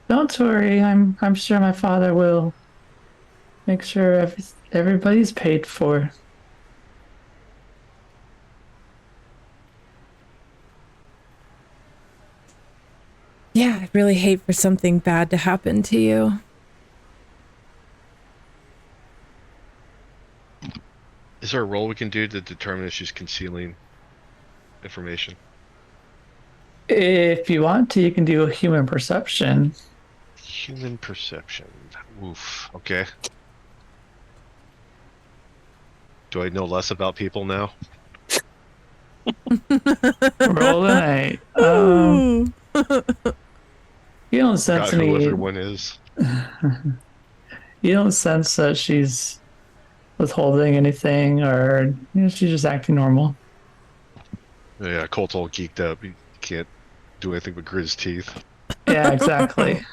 Don't worry, I'm sure my father will make sure everybody's paid for. Yeah, I'd really hate for something bad to happen to you. Is there a roll we can do to determine if she's concealing information? If you want to, you can do a human perception. Human perception. Oof. Okay. Do I know less about people now? Roll an 8. You don't sense Got who any. everyone is. You don't sense that she's withholding anything, or she's just acting normal. Yeah, Colt's all geeked up. He can't do anything but grit his teeth. Yeah, exactly.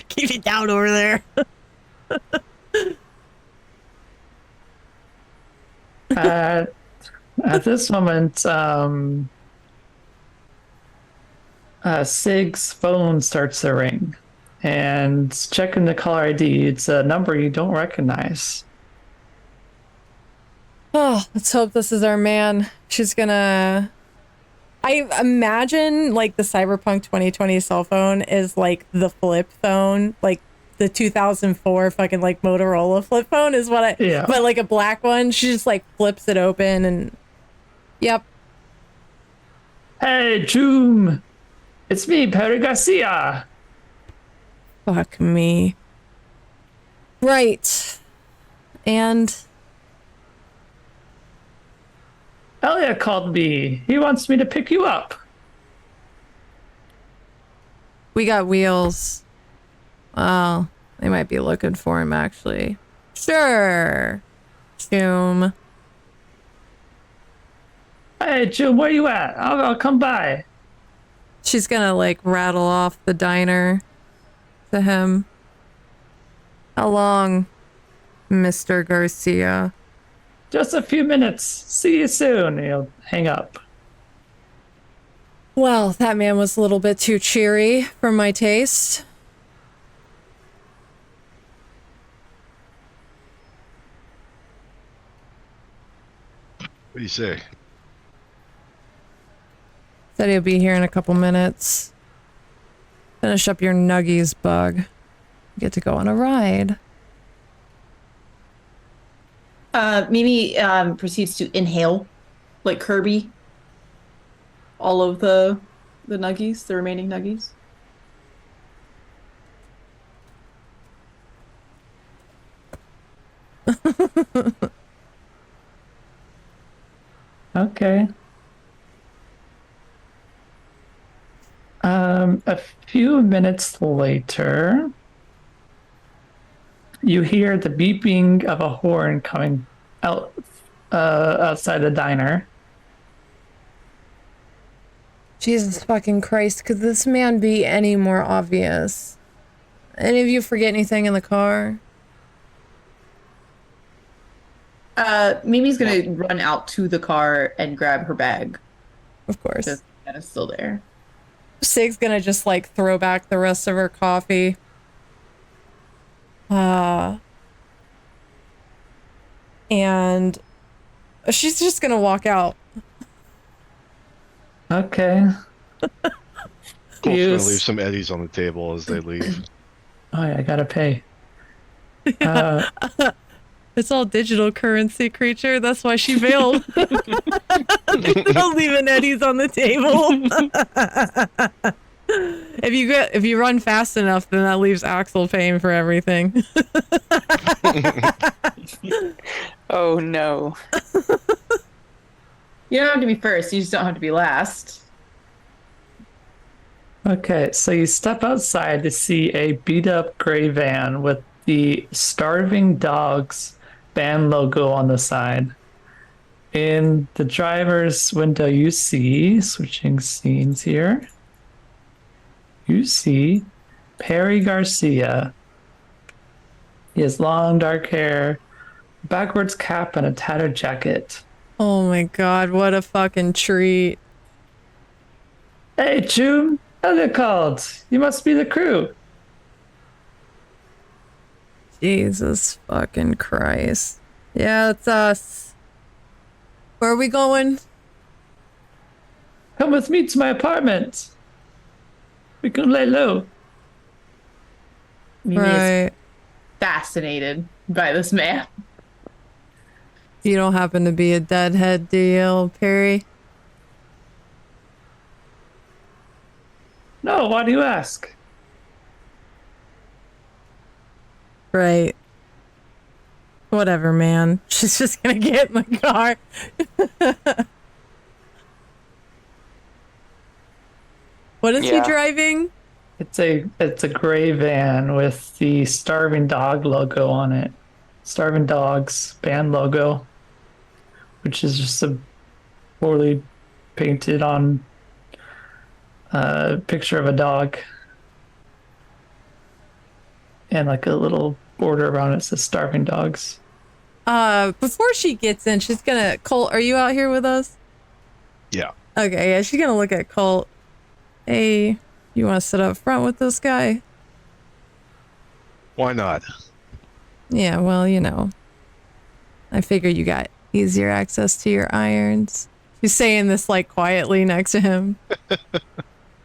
Keep it down over there. At this moment, Sig's phone starts to ring, and checking the caller ID, it's a number you don't recognize. Oh, let's hope this is our man. She's gonna... I imagine, like, the Cyberpunk 2020 cell phone is, like, the flip phone. Like, the 2004 fucking, like, Motorola flip phone is what I... Yeah. But, like, a black one. She just, like, flips it open and... Yep. Hey, Choom! It's me, Perry Garcia! Fuck me. Right. And... Elliot called me. He wants me to pick you up. We got wheels. Well, they might be looking for him, actually. Sure. Zoom. Hey, June, where you at? I'll come by. She's gonna, like, rattle off the diner to him. How long, Mr. Garcia? Just a few minutes. See you soon. He'll hang up. Well, that man was a little bit too cheery for my taste. What do you say? Said he'll be here in a couple minutes. Finish up your nuggies, bug. Get to go on a ride. Mimi proceeds to inhale, like Kirby, all of the nuggies, the remaining nuggies. Okay. A few minutes later, you hear the beeping of a horn coming out outside the diner. Jesus fucking Christ, could this man be any more obvious? Any of you forget anything in the car? Mimi's gonna run out to the car and grab her bag. Of course. Just kind of still there. Sig's gonna just like throw back the rest of her coffee. And she's just gonna walk out. Okay. Colt's gonna Use- leave some eddies on the table as they leave. Oh yeah, I gotta pay. It's all digital currency, creature. That's why she bailed. I'll leave an Eddie's on the table. If you run fast enough, then that leaves Axel paying for everything. Oh no. You don't have to be first. You just don't have to be last. Okay, so you step outside to see a beat up gray van with the Starving Dogs band logo on the side. In the driver's window, you see, switching scenes here, you see Perry Garcia. He has long dark hair, backwards cap, and a tattered jacket. Oh my god, what a fucking treat. Hey, June, how's it called? You must be the crew. Jesus fucking Christ. Yeah, it's us. Where are we going? Come with me to my apartment. We can lay low. Mimi is Right. fascinated by this man. You don't happen to be a deadhead, do you, Perry? No, why do you ask? Right. Whatever, man. She's just gonna get in the car. What is he Yeah. driving? It's a gray van with the Starving Dog logo on it. Starving Dogs band logo, which is just a poorly painted on picture of a dog. And like a little border around it says Starving Dogs. Before she gets in, she's gonna... Colt, are you out here with us? Yeah. Okay, yeah, she's gonna look at Colt. Hey, you wanna sit up front with this guy? Why not? Yeah, well, you know. I figure you got easier access to your irons. She's saying this, like, quietly next to him.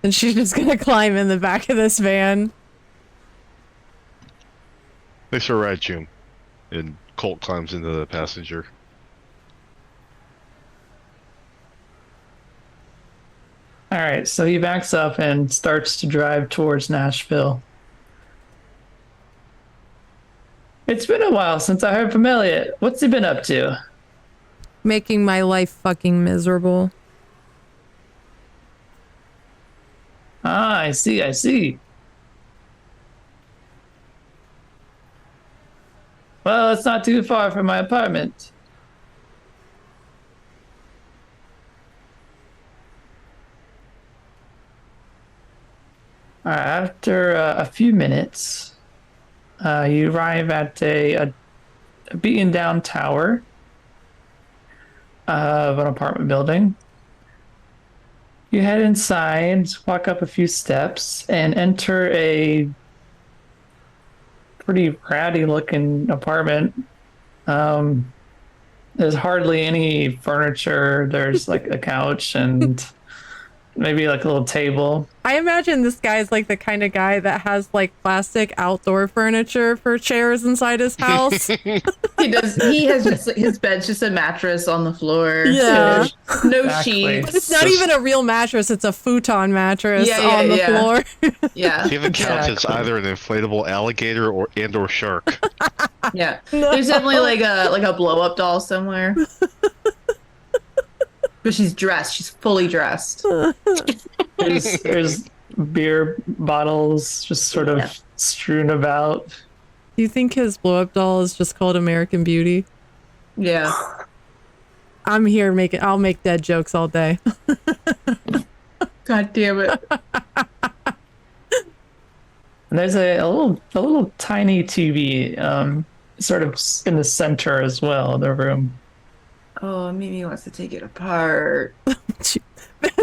And she's just gonna climb in the back of this van. Thanks for a ride, June. And Colt climbs into the passenger. All right, so he backs up and starts to drive towards Nashville. It's been a while since I heard from Elliot. What's he been up to? making my life fucking miserable. Ah, I see, I see. Well, it's not too far from my apartment. All right, after a few minutes, you arrive at a beaten down tower of an apartment building. You head inside, walk up a few steps, and enter a pretty ratty looking apartment. There's hardly any furniture. There's like a couch and maybe like a little table. I imagine this guy's like the kind of guy that has like plastic outdoor furniture for chairs inside his house. He does. He has just his bed's just a mattress on the floor. Yeah. No Exactly. sheets. It's not even a real mattress, it's a futon mattress on the floor. Yeah. See if it counts as Exactly. either an inflatable alligator or shark. Yeah. There's definitely like a blow up doll somewhere. But she's dressed. She's fully dressed. There's beer bottles just sort of strewn about. Do you think his blow up doll is just called American Beauty? Yeah. I'm here I'll make dead jokes all day. God damn it. And there's a little tiny TV, sort of in the center as well of the room. Oh, Mimi wants to take it apart.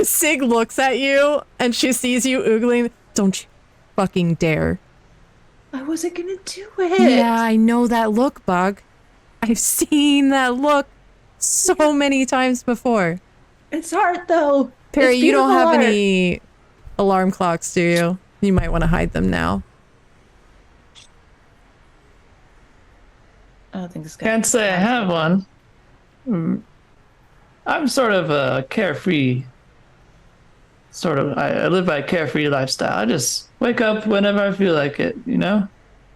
Sig looks at you and she sees you oogling. Don't you fucking dare. I wasn't gonna do it. Yeah, I know that look, Bug. I've seen that look so many times before. It's art though. Perry, It's you don't beautiful have art. any alarm clocks, do you? You might want to hide them now. I don't think this guy. Can't say I have one. I'm sort of a carefree. I live by a carefree lifestyle. I just wake up whenever I feel like it, you know?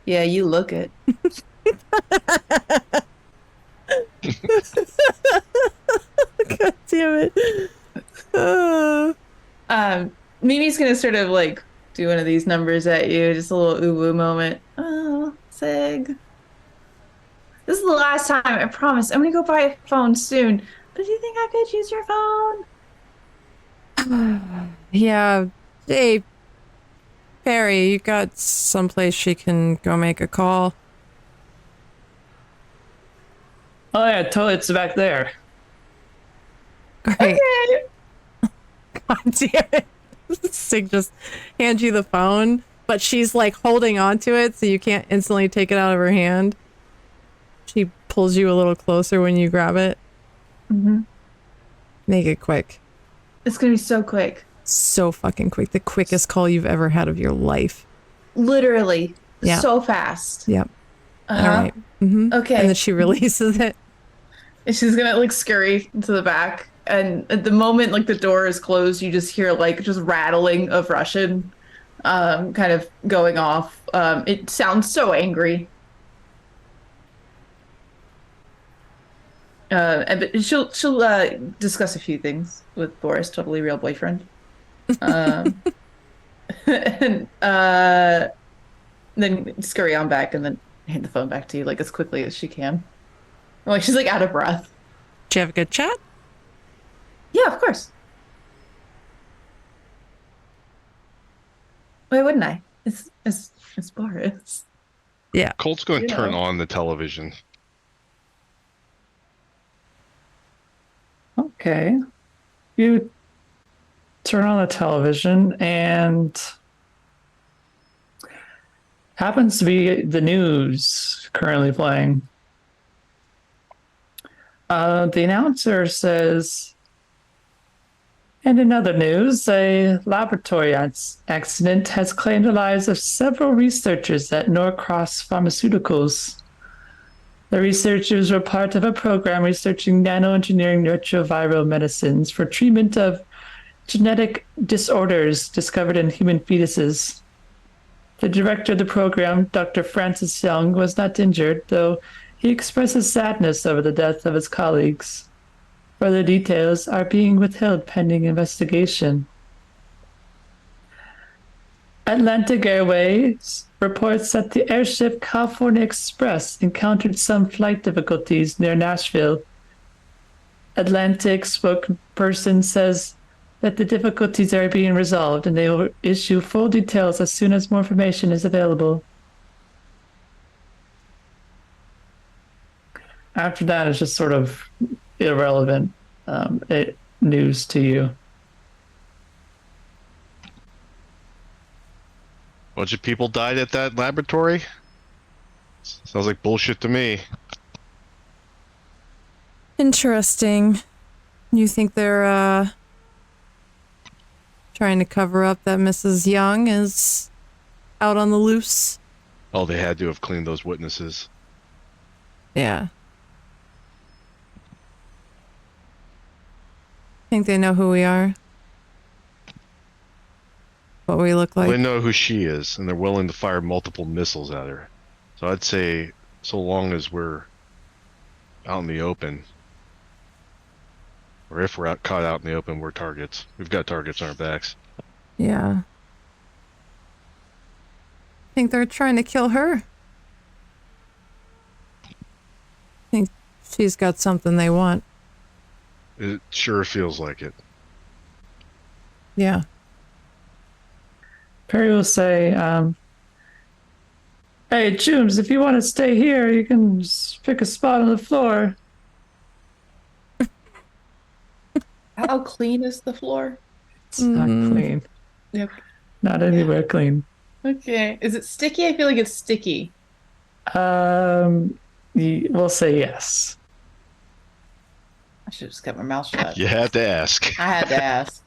Yeah, you look it. God damn it. Mimi's gonna sort of like do one of these numbers at you, just a little ooh woo moment. Oh, Sig. This is the last time, I promise. I'm gonna go buy a phone soon. But do you think I could use your phone? Yeah. Hey, Perry, you got someplace she can go make a call? Oh yeah, toilet's back there. Great. God damn it. Sig just hands you the phone, but she's like holding on to it so you can't instantly take it out of her hand. She pulls you a little closer when you grab it. Mm-hmm. Make it quick. It's gonna be so quick. So fucking quick. The quickest call you've ever had of your life. Literally. Yeah. So fast. Yep. Uh-huh. All right. Mm-hmm. Okay. And then she releases it. And she's gonna like scurry into the back. And at the moment like the door is closed, you just hear like just rattling of Russian kind of going off. It sounds so angry. But she'll discuss a few things with Boris, totally real boyfriend. And then scurry on back and then hand the phone back to you like as quickly as she can. Like she's like out of breath. Did you have a good chat? Yeah, of course. Why wouldn't I? It's Boris. Yeah. Colt's going You to turn know. on the television. Okay. You turn on the television and happens to be the news currently playing. The announcer says, and in other news, a laboratory accident has claimed the lives of several researchers at Norcross Pharmaceuticals. The researchers were part of a program researching nanoengineering retroviral medicines for treatment of genetic disorders discovered in human fetuses. The director of the program, Dr. Francis Young, was not injured, though he expresses sadness over the death of his colleagues. Further details are being withheld pending investigation. Atlantic Airways reports that the airship California Express encountered some flight difficulties near Nashville. Atlantic spokesperson says that the difficulties are being resolved and they will issue full details as soon as more information is available. After that, it's just sort of irrelevant news to you. Bunch of people died at that laboratory? Sounds like bullshit to me. Interesting. You think they're trying to cover up that Mrs. Young is out on the loose? Oh, they had to have cleaned those witnesses. Yeah. Think they know who we are? What we look like? They know who she is, and they're willing to fire multiple missiles at her. So I'd say, so long as we're out in the open, or if we're caught out in the open, we're targets. We've got targets on our backs. Yeah. Think they're trying to kill her? Think she's got something they want. It sure feels like it. Yeah. Perry will say, hey, Jooms, if you want to stay here, you can just pick a spot on the floor. How clean is the floor? It's not clean. Yep. Not anywhere clean. Okay. Is it sticky? I feel like it's sticky. We'll say yes. I should have just kept my mouth shut. You had to ask. I had to ask.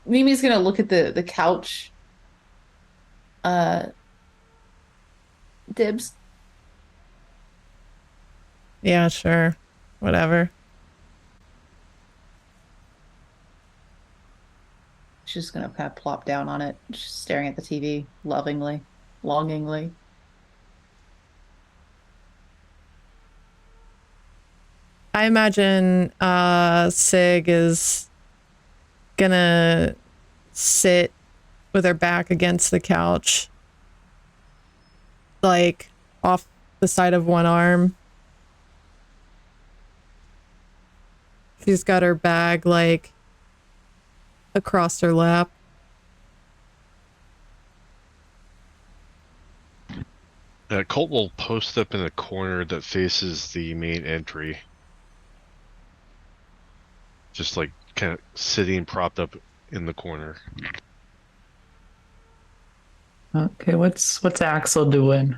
Mimi's gonna look at the couch. Dibs. Yeah, sure. Whatever. She's just gonna kind of plop down on it, just staring at the TV, lovingly, longingly. I imagine Sig is gonna sit with her back against the couch, like off the side of one arm. She's got her bag like across her lap. Colt will post up in a corner that faces the main entry. Just like kind of sitting propped up in the corner. Okay, what's Axel doing?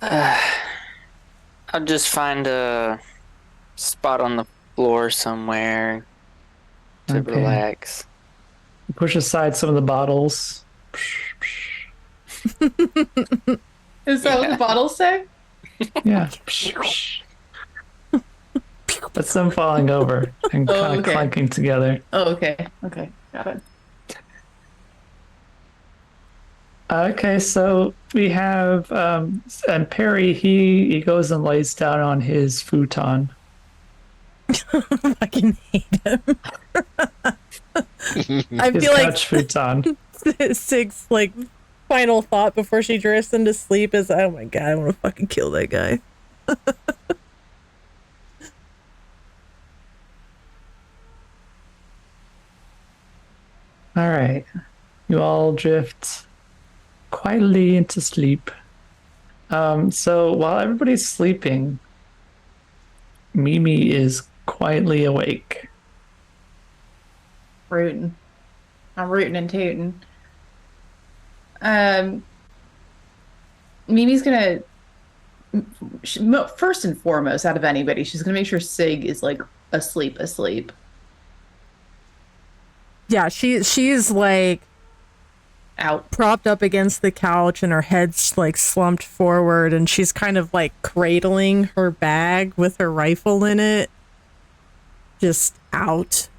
I'll just find a spot on the floor somewhere to Okay. relax. Push aside some of the bottles. Is that what the bottles say? Yeah. That's them falling over and Oh, kind of okay. clunking together. Oh, okay. Okay. Got it. Okay, so we have and Perry, he goes and lays down on his futon. Fucking hate him. I His feel like couch futon. Sig's like final thought before she drifts into sleep is, oh my god, I want to fucking kill that guy. All right. You all drift quietly into sleep. So while everybody's sleeping, Mimi is quietly awake. Rootin'. I'm rootin' and tootin'. Mimi's gonna first and foremost, out of anybody, she's gonna make sure Sig is like asleep. Yeah, she's like Out. propped up against the couch and her head's like slumped forward and she's kind of like cradling her bag with her rifle in it. Just out.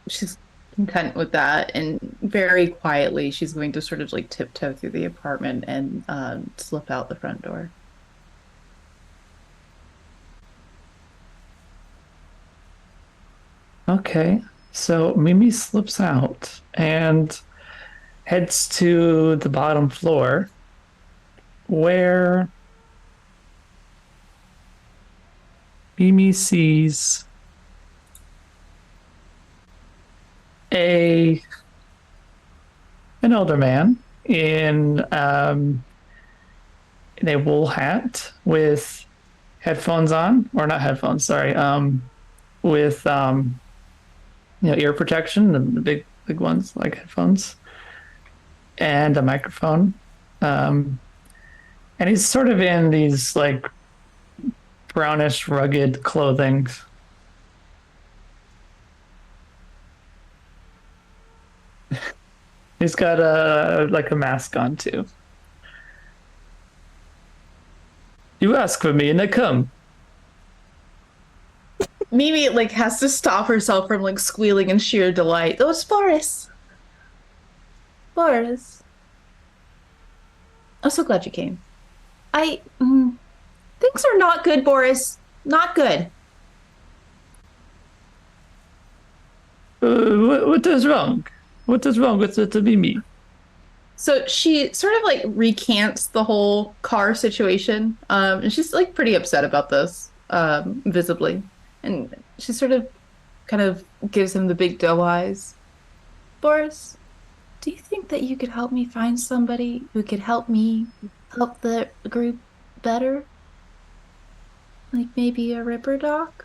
She's content with that and very quietly, she's going to sort of like tiptoe through the apartment and slip out the front door. Okay, so Mimi slips out and heads to the bottom floor where Mimi sees a an older man in a wool hat with headphones on, or not headphones, sorry, with ear protection, the big ones like headphones, and a microphone. And he's sort of in these like brownish, rugged clothing. He's got a mask on too. You ask for me and I come. Mimi like has to stop herself from like squealing in sheer delight. Oh, it's Boris. Boris. I'm so glad you came. Things are not good, Boris. Not good. What is wrong? What is wrong with it to be me? So she sort of like recants the whole car situation. And she's like pretty upset about this, visibly. And she sort of kind of gives him the big doe eyes. Boris, do you think that you could help me find somebody who could help me help the group better? Like maybe a Ripper Doc?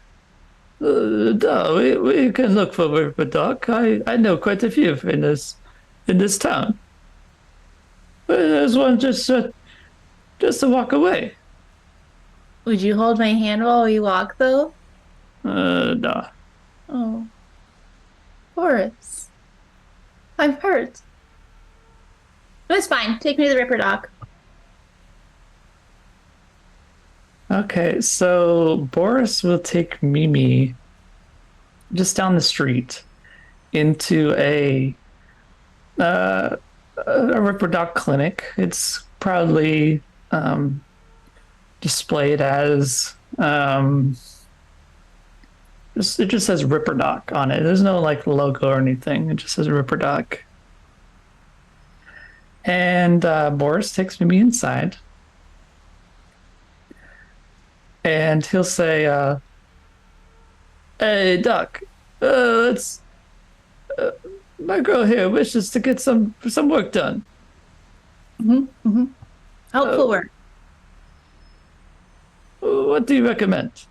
No, we can look for a dog. I know quite a few in this town. There's one just to walk away. Would you hold my hand while we walk, though? No. Oh. Boris. I'm hurt. But it's fine. Take me to the Ripper Doc. Okay, so Boris will take Mimi just down the street into a Ripper Doc clinic. It's proudly displayed as it just says Ripper Doc on it. There's no like logo or anything. It just says Ripper Doc. And Boris takes Mimi inside. And he'll say, "Hey, Doc, let's. My girl here wishes to get some work done. Helpful work. What do you recommend?"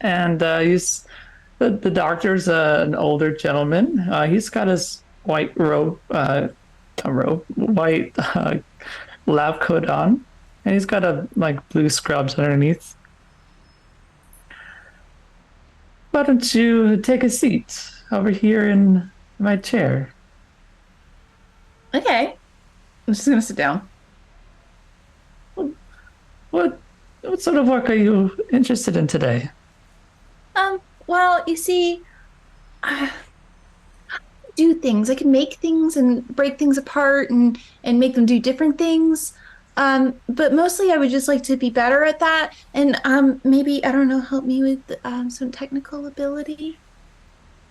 And the doctor's an older gentleman. He's got his white white lab coat on. And he's got a like blue scrubs underneath. Why don't you take a seat over here in my chair? Okay. I'm just gonna sit down. What sort of work are you interested in today? Well, you see, I do things. I can make things and break things apart and make them do different things. But mostly I would just like to be better at that and maybe, I don't know, help me with some technical ability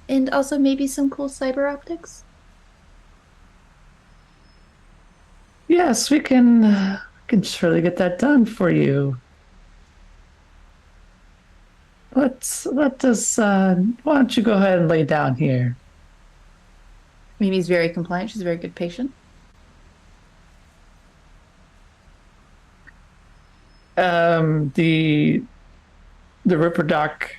and also maybe some cool cyber optics. Yes, we can surely get that done for you. Why don't you go ahead and lay down here? Mimi's very compliant. She's a very good patient. The Ripper Doc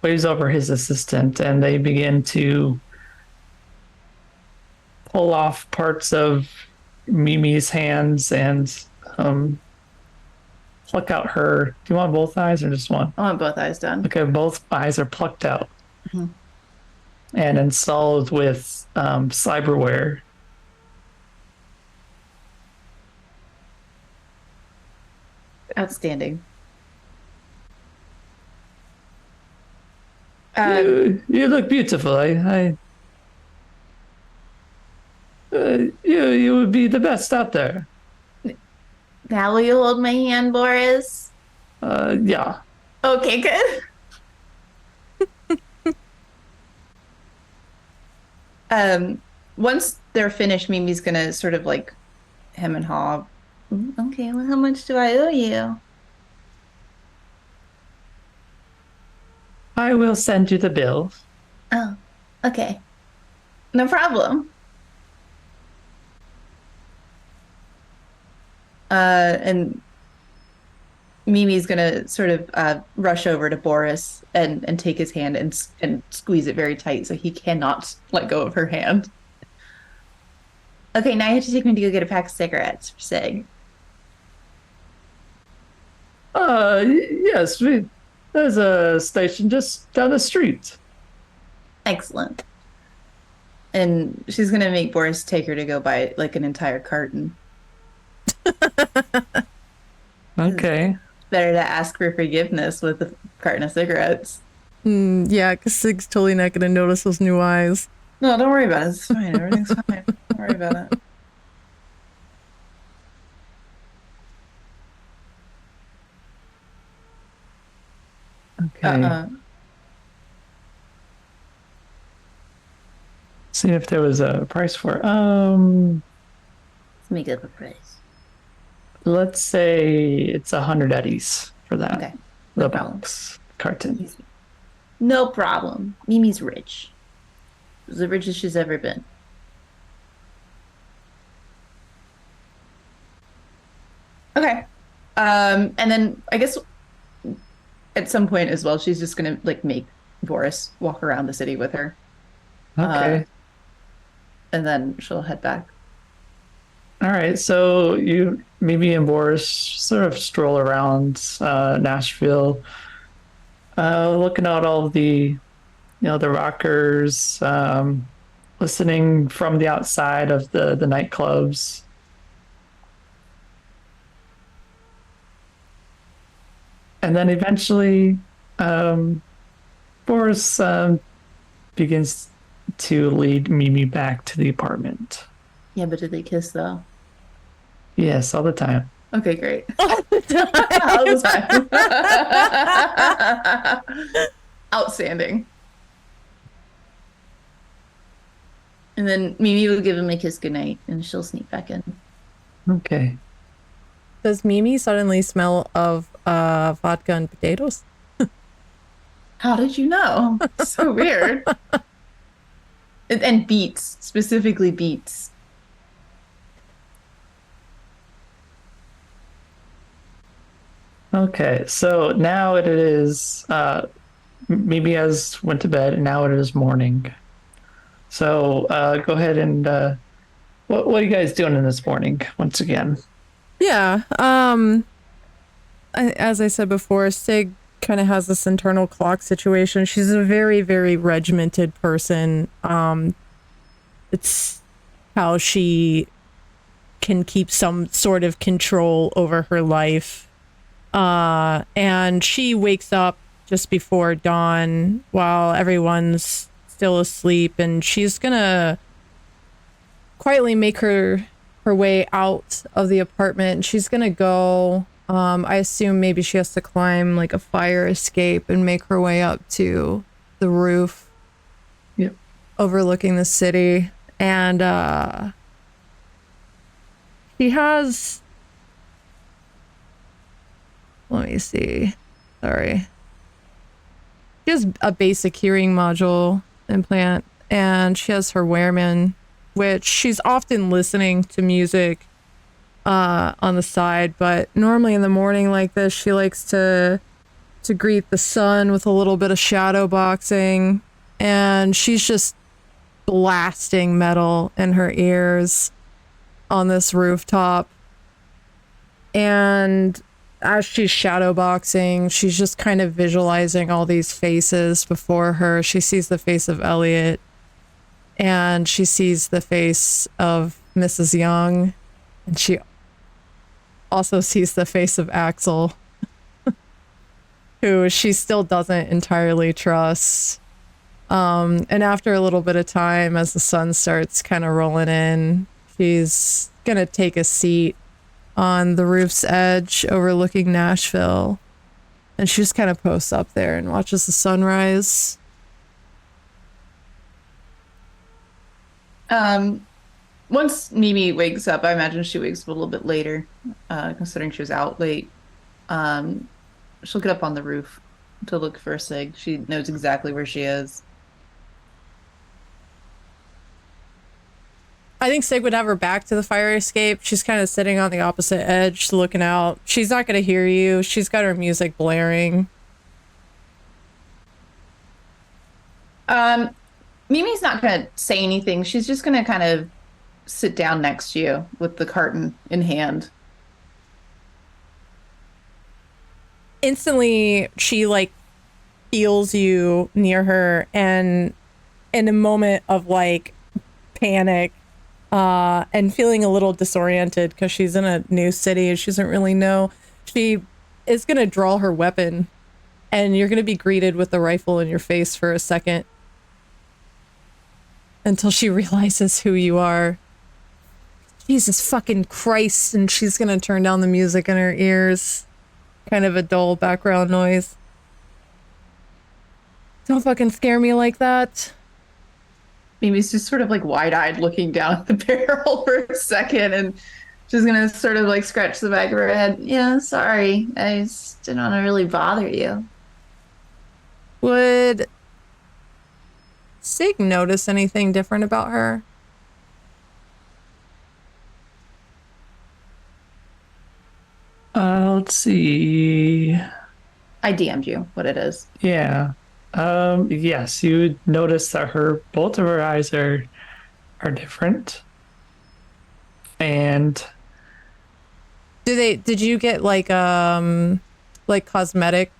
waves over his assistant and they begin to pull off parts of Mimi's hands and pluck out her. Do you want both eyes or just one? I want both eyes done. Okay, both eyes are plucked out Mhm. and installed with cyberware. Outstanding. You look beautiful. You would be the best out there. Now will you hold my hand, Boris? Yeah. Okay, good. Once they're finished, Mimi's gonna sort of like hem and haw. Okay, well, how much do I owe you? I will send you the bill. Oh, okay. No problem. And Mimi's gonna sort of rush over to Boris and take his hand and squeeze it very tight so he cannot let go of her hand. Okay, now you have to take me to go get a pack of cigarettes for Sig. Yes, there's a station just down the street. Excellent. And she's gonna make Boris take her to go buy like an entire carton. Okay. Better to ask for forgiveness with a carton of cigarettes. Yeah, because Sig's totally not going to notice those new eyes. No, don't worry about it. It's fine. Everything's fine. Don't worry about it. Okay. See if there was a price for it. Let's make up a price. Let's say it's 100 eddies for that. Okay. The problem. box carton. No problem. Mimi's rich. She's the richest she's ever been. Okay. And then I guess at some point as well, she's just gonna like make Boris walk around the city with her. Okay. And then she'll head back. All right. So you, Mimi and Boris sort of stroll around Nashville, looking at all the, the rockers, listening from the outside of the nightclubs. And then eventually, Boris begins to lead Mimi back to the apartment. Yeah, but did they kiss though? Yes, all the time. Okay, great. All the time. All the time. Outstanding. And then Mimi will give him a kiss goodnight and she'll sneak back in. Okay. Does Mimi suddenly smell of vodka and potatoes? How did you know? So weird. And beets, specifically beets. Okay, so now it is Mimi has went to bed and now it is morning. So go ahead and what are you guys doing in this morning once again? Yeah. As I said before, Sig kind of has this internal clock situation. She's a very, very regimented person. It's how she can keep some sort of control over her life. And she wakes up just before dawn while everyone's still asleep, and she's gonna quietly make her way out of the apartment. She's gonna go, I assume maybe she has to climb like a fire escape and make her way up to the roof. Yep. Overlooking the city. And she has, let me see, sorry. She has a basic hearing module implant, and she has her Wehrman, which she's often listening to music on the side, but normally in the morning like this, she likes to greet the sun with a little bit of shadow boxing, and she's just blasting metal in her ears on this rooftop. And as she's shadowboxing, she's just kind of visualizing all these faces before her. She sees the face of Elliot, and she sees the face of Mrs. Young, and she also sees the face of Axel, who she still doesn't entirely trust. And after a little bit of time, as the sun starts kind of rolling in, she's gonna take a seat on the roof's edge overlooking Nashville. And she just kind of posts up there and watches the sunrise. Once Mimi wakes up, I imagine she wakes up a little bit later, considering she was out late. She'll get up on the roof to look for Sig. She knows exactly where she is. I think Sig would have her back to the fire escape. She's kind of sitting on the opposite edge, looking out. She's not going to hear you. She's got her music blaring. Mimi's not going to say anything. She's just going to kind of sit down next to you with the carton in hand. Instantly, she like feels you near her, and in a moment of like panic, and feeling a little disoriented because she's in a new city and she doesn't really know, she is going to draw her weapon, and you're going to be greeted with the rifle in your face for a second until she realizes who you are. Jesus fucking Christ. And she's going to turn down the music in her ears. Kind of a dull background noise. Don't fucking scare me like that. Mimi's just sort of like wide-eyed looking down at the barrel for a second, and she's gonna sort of like scratch the back of her head. Yeah, sorry. I just didn't want to really bother you. Would Sig notice anything different about her? Let's see. I DM'd you what it is. Yeah. Yes, you would notice that both of her eyes are different. And did you get like cosmetic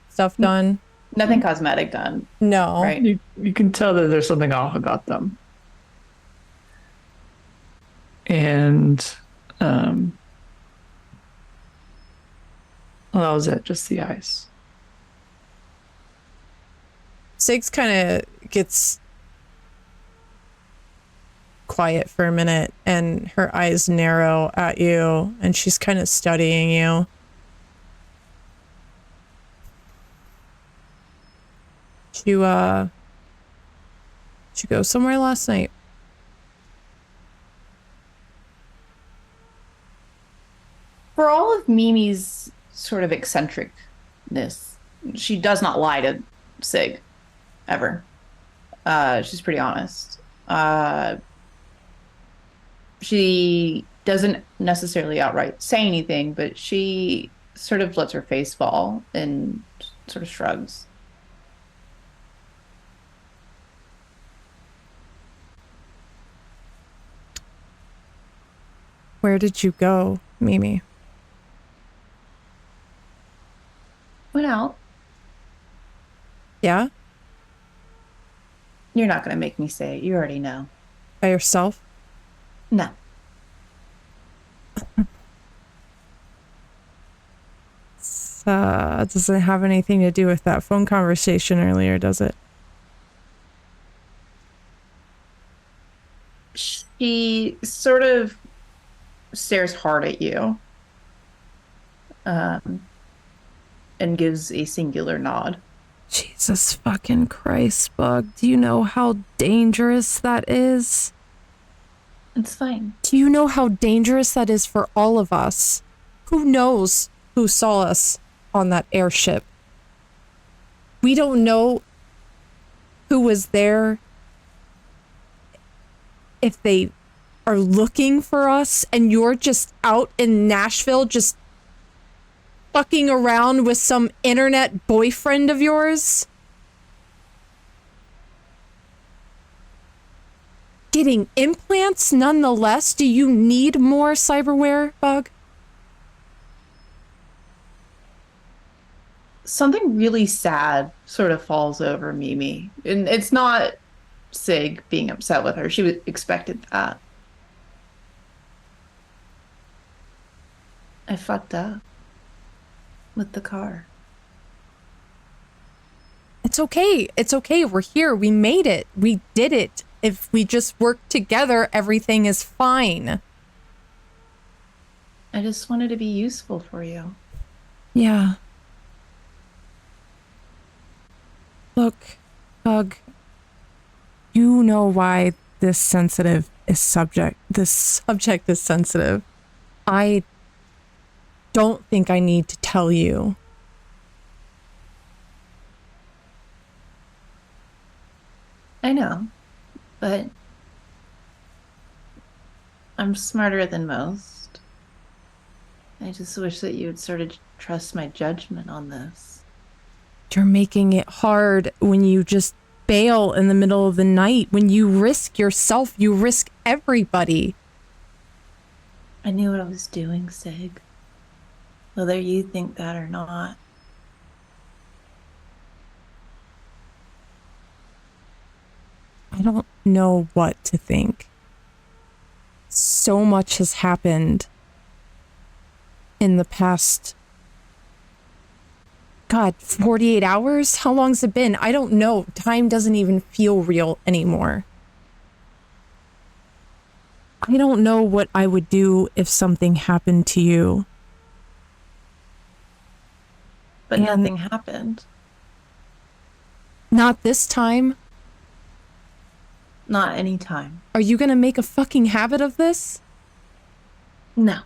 stuff done? Nothing cosmetic done. No. Right. you can tell that there's something off about them. And well, that was it, just the eyes. Sig's kind of gets quiet for a minute, and her eyes narrow at you, and she's kind of studying you. Did you go somewhere last night? For all of Mimi's sort of eccentricness, she does not lie to Sig, ever. She's pretty honest. She doesn't necessarily outright say anything, but she sort of lets her face fall and sort of shrugs. Where did you go, Mimi? Went out. Yeah? You're not going to make me say it. You already know. By yourself? No. Doesn't have anything to do with that phone conversation earlier, does it? She sort of stares hard at you, and gives a singular nod. Jesus fucking Christ, Bug. Do you know how dangerous that is? It's fine. Do you know how dangerous that is for all of us? Who knows who saw us on that airship? We don't know who was there, if they are looking for us, and you're just out in Nashville just fucking around with some internet boyfriend of yours? Getting implants nonetheless? Do you need more cyberware, Bug? Something really sad sort of falls over Mimi. And it's not Sig being upset with her. She expected that. I fucked up with the car. It's okay. It's okay. We're here. We made it. We did it. If we just work together, everything is fine. I just wanted to be useful for you. Yeah. Look, Hug, you know why this subject is sensitive. I don't think I need to tell you. I know, but I'm smarter than most. I just wish that you would sort of trust my judgment on this. You're making it hard when you just bail in the middle of the night. When you risk yourself, you risk everybody. I knew what I was doing, Sig. Whether you think that or not. I don't know what to think. So much has happened in the past, God, 48 hours? How long's it been? I don't know. Time doesn't even feel real anymore. I don't know what I would do if something happened to you. But And nothing happened. not this time. Not any time. Are you gonna make a fucking habit of this? No.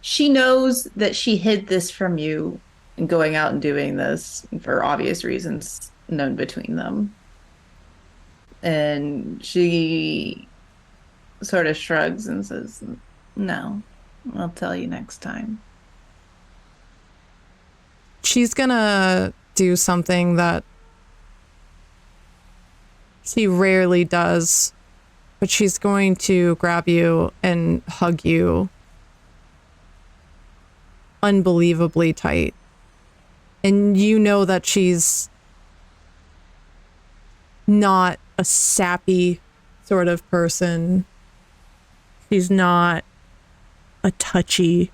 She knows that she hid this from you and going out and doing this for obvious reasons known between them. And she sort of shrugs and says, no, I'll tell you next time. She's gonna do something that she rarely does, but she's going to grab you and hug you unbelievably tight. And you know that she's not a sappy sort of person. She's not a touchy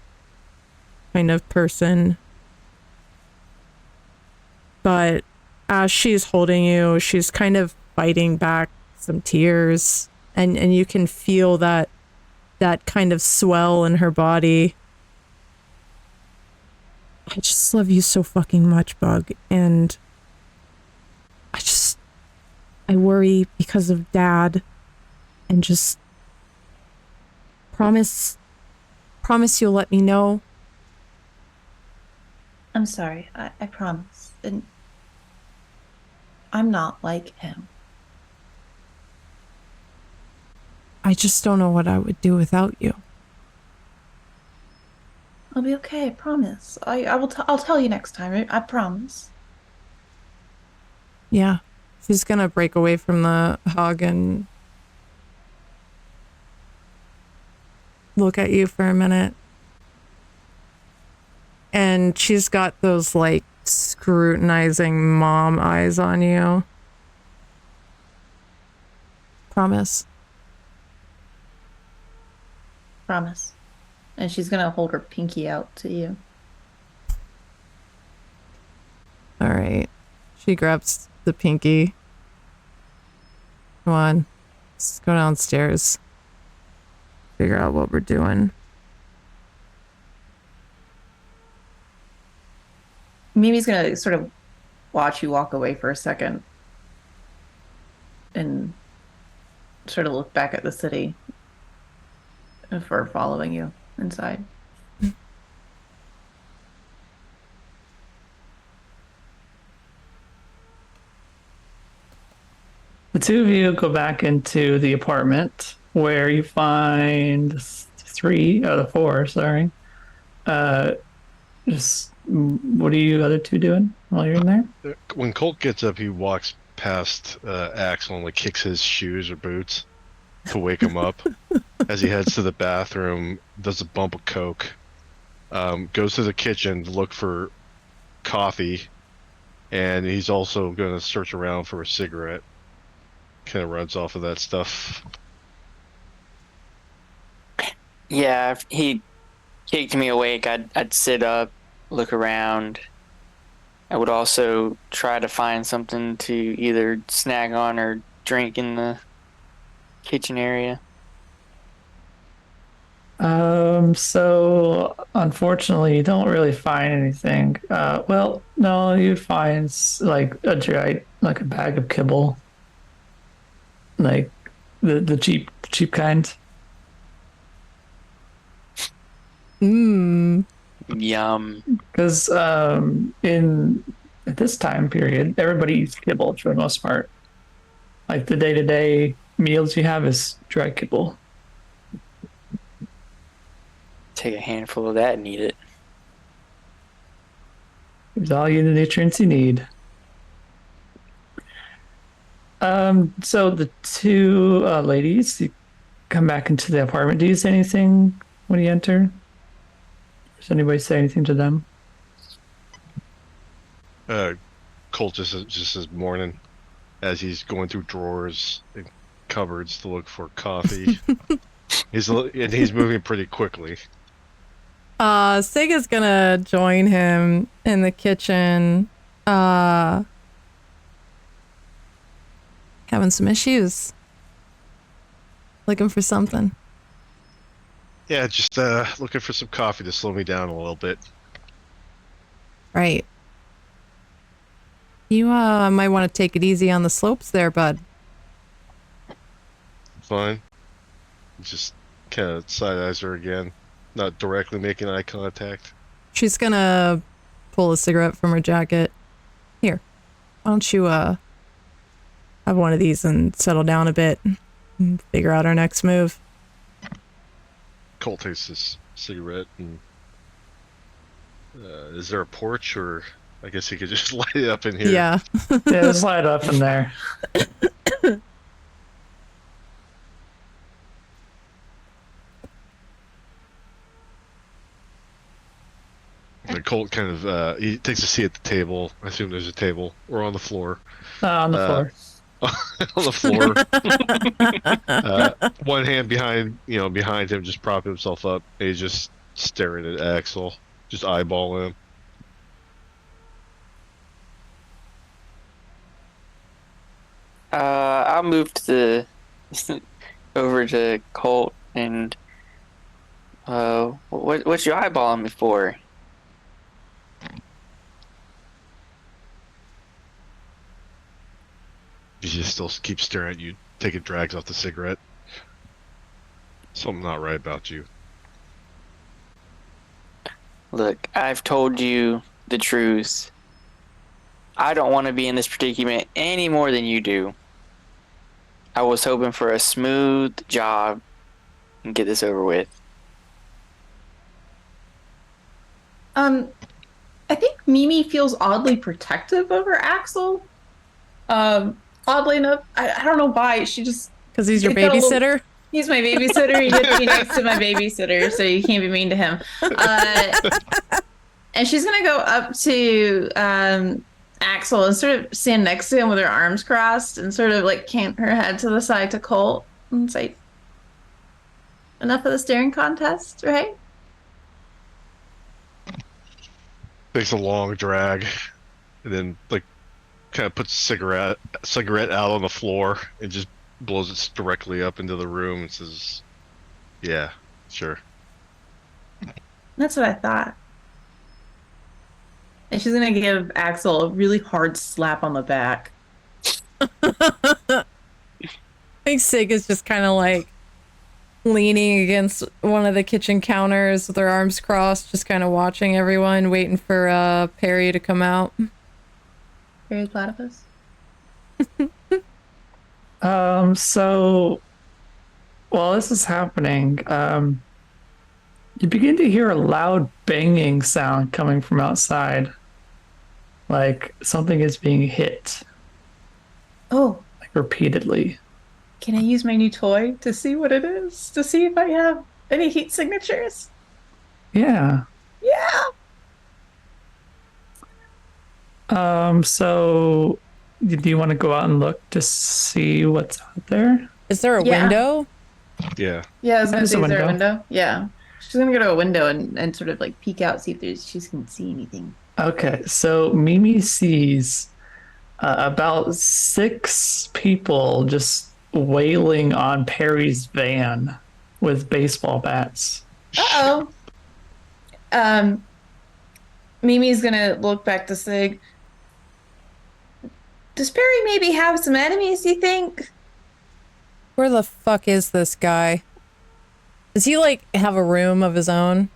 kind of person. But as she's holding you, she's kind of fighting back some tears, and you can feel that kind of swell in her body. I just love you so fucking much, Bug, and I worry because of Dad, and just promise you'll let me know. I'm sorry, I promise. And I'm not like him. I just don't know what I would do without you. I'll be okay, I promise. I'll tell you next time, I promise. Yeah. She's gonna break away from the hug and look at you for a minute. And she's got those like scrutinizing mom eyes on you. Promise. Promise. And she's gonna hold her pinky out to you. All right. She grabs the pinky. Come on. Let's go downstairs. Figure out what we're doing. Mimi's gonna sort of watch you walk away for a second and sort of look back at the city before following you inside. The two of you go back into the apartment where you find three out of four, sorry. Just what are you other two doing while you're in there? When Colt gets up, he walks past Axel and like kicks his shoes or boots to wake him up. As he heads to the bathroom, does a bump of coke, goes to the kitchen to look for coffee, and he's also going to search around for a cigarette. Kind of runs off of that stuff. Yeah, if he kicked me awake, I'd sit up look around. I would also try to find something to either snack on or drink in the kitchen area. So unfortunately, you don't really find anything. Well, no, you find like like a bag of kibble, like the cheap kind. Mmm. Yum. Because in at this time period, everybody eats kibble for the most part. Like the day-to-day meals you have is dry kibble. Take a handful of that and eat it. Gives all you the nutrients you need. So the two ladies, you come back into the apartment. Do you say anything when you enter? Does anybody say anything to them? Colt just says morning as he's going through drawers and cupboards to look for coffee. He's moving pretty quickly. Sega's gonna join him in the kitchen. Having some issues. Looking for something. Yeah, just looking for some coffee to slow me down a little bit. Right. You might want to take it easy on the slopes there, bud. Fine. Just kind of side eyes her again, not directly making eye contact. She's gonna pull a cigarette from her jacket. Here, why don't you have one of these and settle down a bit and figure out our next move. Colt takes his cigarette and is there a porch, or I guess he could just light it up in here? Yeah. Yeah, just light it up in there. And Colt kind of he takes a seat at the table. I assume there's a table, or on the floor. On the floor. On the floor. One hand behind him, just propping himself up. And he's just staring at Axel, just eyeballing him. I'll move to the over to Colt and what's your eyeballing me for? He just still keeps staring at you, taking drags off the cigarette. Something not right about you. Look, I've told you the truth. I don't want to be in this predicament any more than you do. I was hoping for a smooth job and get this over with. I think Mimi feels oddly protective over Axel. Oddly enough, I don't know why. She just Because he's your It got a little- babysitter? he's my babysitter. He gets to be next to my babysitter, so you can't be mean to him. And she's gonna go up to Axel and sort of stand next to him with her arms crossed and sort of like cant her head to the side to Colt and say, "Enough of the staring contest, right?" Takes a long drag, and then kind of puts a cigarette out on the floor and just blows it directly up into the room and says, "Yeah, sure." That's what I thought. And she's gonna give Axel a really hard slap on the back. I think Sega's just kind of like leaning against one of the kitchen counters with her arms crossed, just kind of watching everyone, waiting for Perry to come out. Very platypus. So while this is happening, you begin to hear a loud banging sound coming from outside. Like something is being hit, Oh, like repeatedly. can I use my new toy to see what it is? To see if I have any heat signatures? Yeah. Yeah. So do you want to go out and look to see what's out there? Is there a Yeah. window? Yeah. Yeah, I was gonna There's say, a is there a window. window? Yeah. She's gonna go to a window and sort of like peek out, see if she can see anything. Okay, so Mimi sees about 6 people just wailing on Perry's van with baseball bats. Uh-oh. Mimi's gonna look back to Sig. Does Perry maybe have some enemies, you think? Where the fuck is this guy? Does he, like, have a room of his own?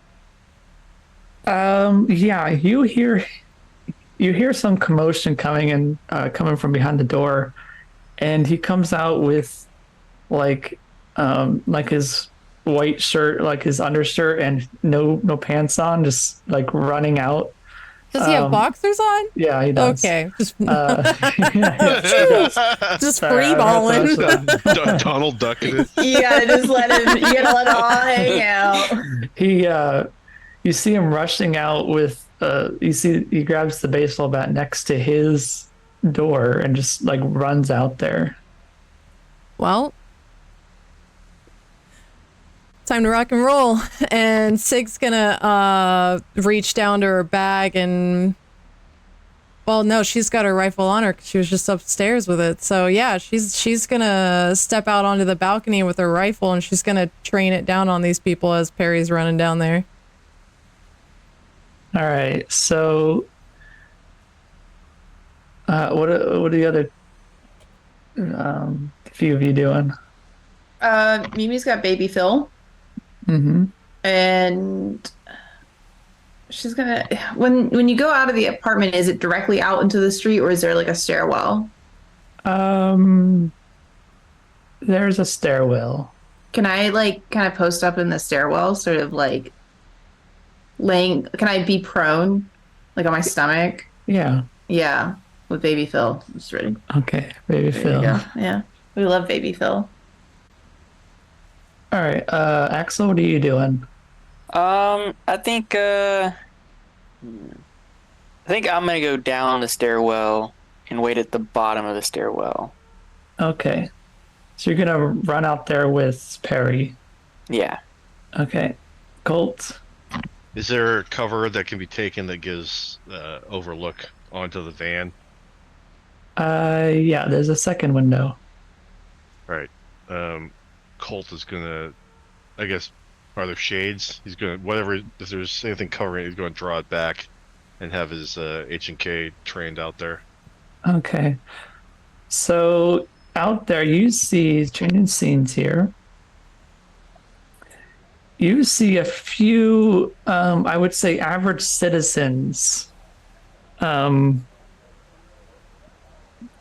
Yeah, you hear some commotion coming from behind the door, and he comes out with like his white shirt, like his undershirt, and no pants on, just like running out. Does he have boxers on? Yeah, he does. Okay. Just, just Sorry, free balling. Donald ducking it. You gotta let him all hang out. You see him rushing out with he grabs the baseball bat next to his door and just like runs out there. Well, time to rock and roll. And Sig's gonna reach down to her bag and, well, no, she's got her rifle on her because she was just upstairs with it. So yeah, she's gonna step out onto the balcony with her rifle and she's gonna train it down on these people as Perry's running down there. All right, so what are the other few of you doing? Mimi's got baby Phil. Mm-hmm. And she's gonna when you go out of the apartment, is it directly out into the street or is there like a stairwell? There's a stairwell. Can I like kind of post up in the stairwell, sort of like can I be prone, like on my stomach? Yeah. Yeah, with baby Phil. Just ready. Okay, baby Phil. Yeah, we love baby Phil. All right, Axel, what are you doing? I think I'm gonna go down the stairwell and wait at the bottom of the stairwell. Okay, so you're gonna run out there with Perry. Yeah. Okay, Colt. Is there cover that can be taken that gives overlook onto the van? Yeah, there's a second window. Right. Colt is gonna, I guess, are there shades? He's gonna, whatever, if there's anything covering it, he's gonna draw it back and have his H&K trained out there. Okay, so out there you see, changing scenes here. You see a few, I would say, average citizens.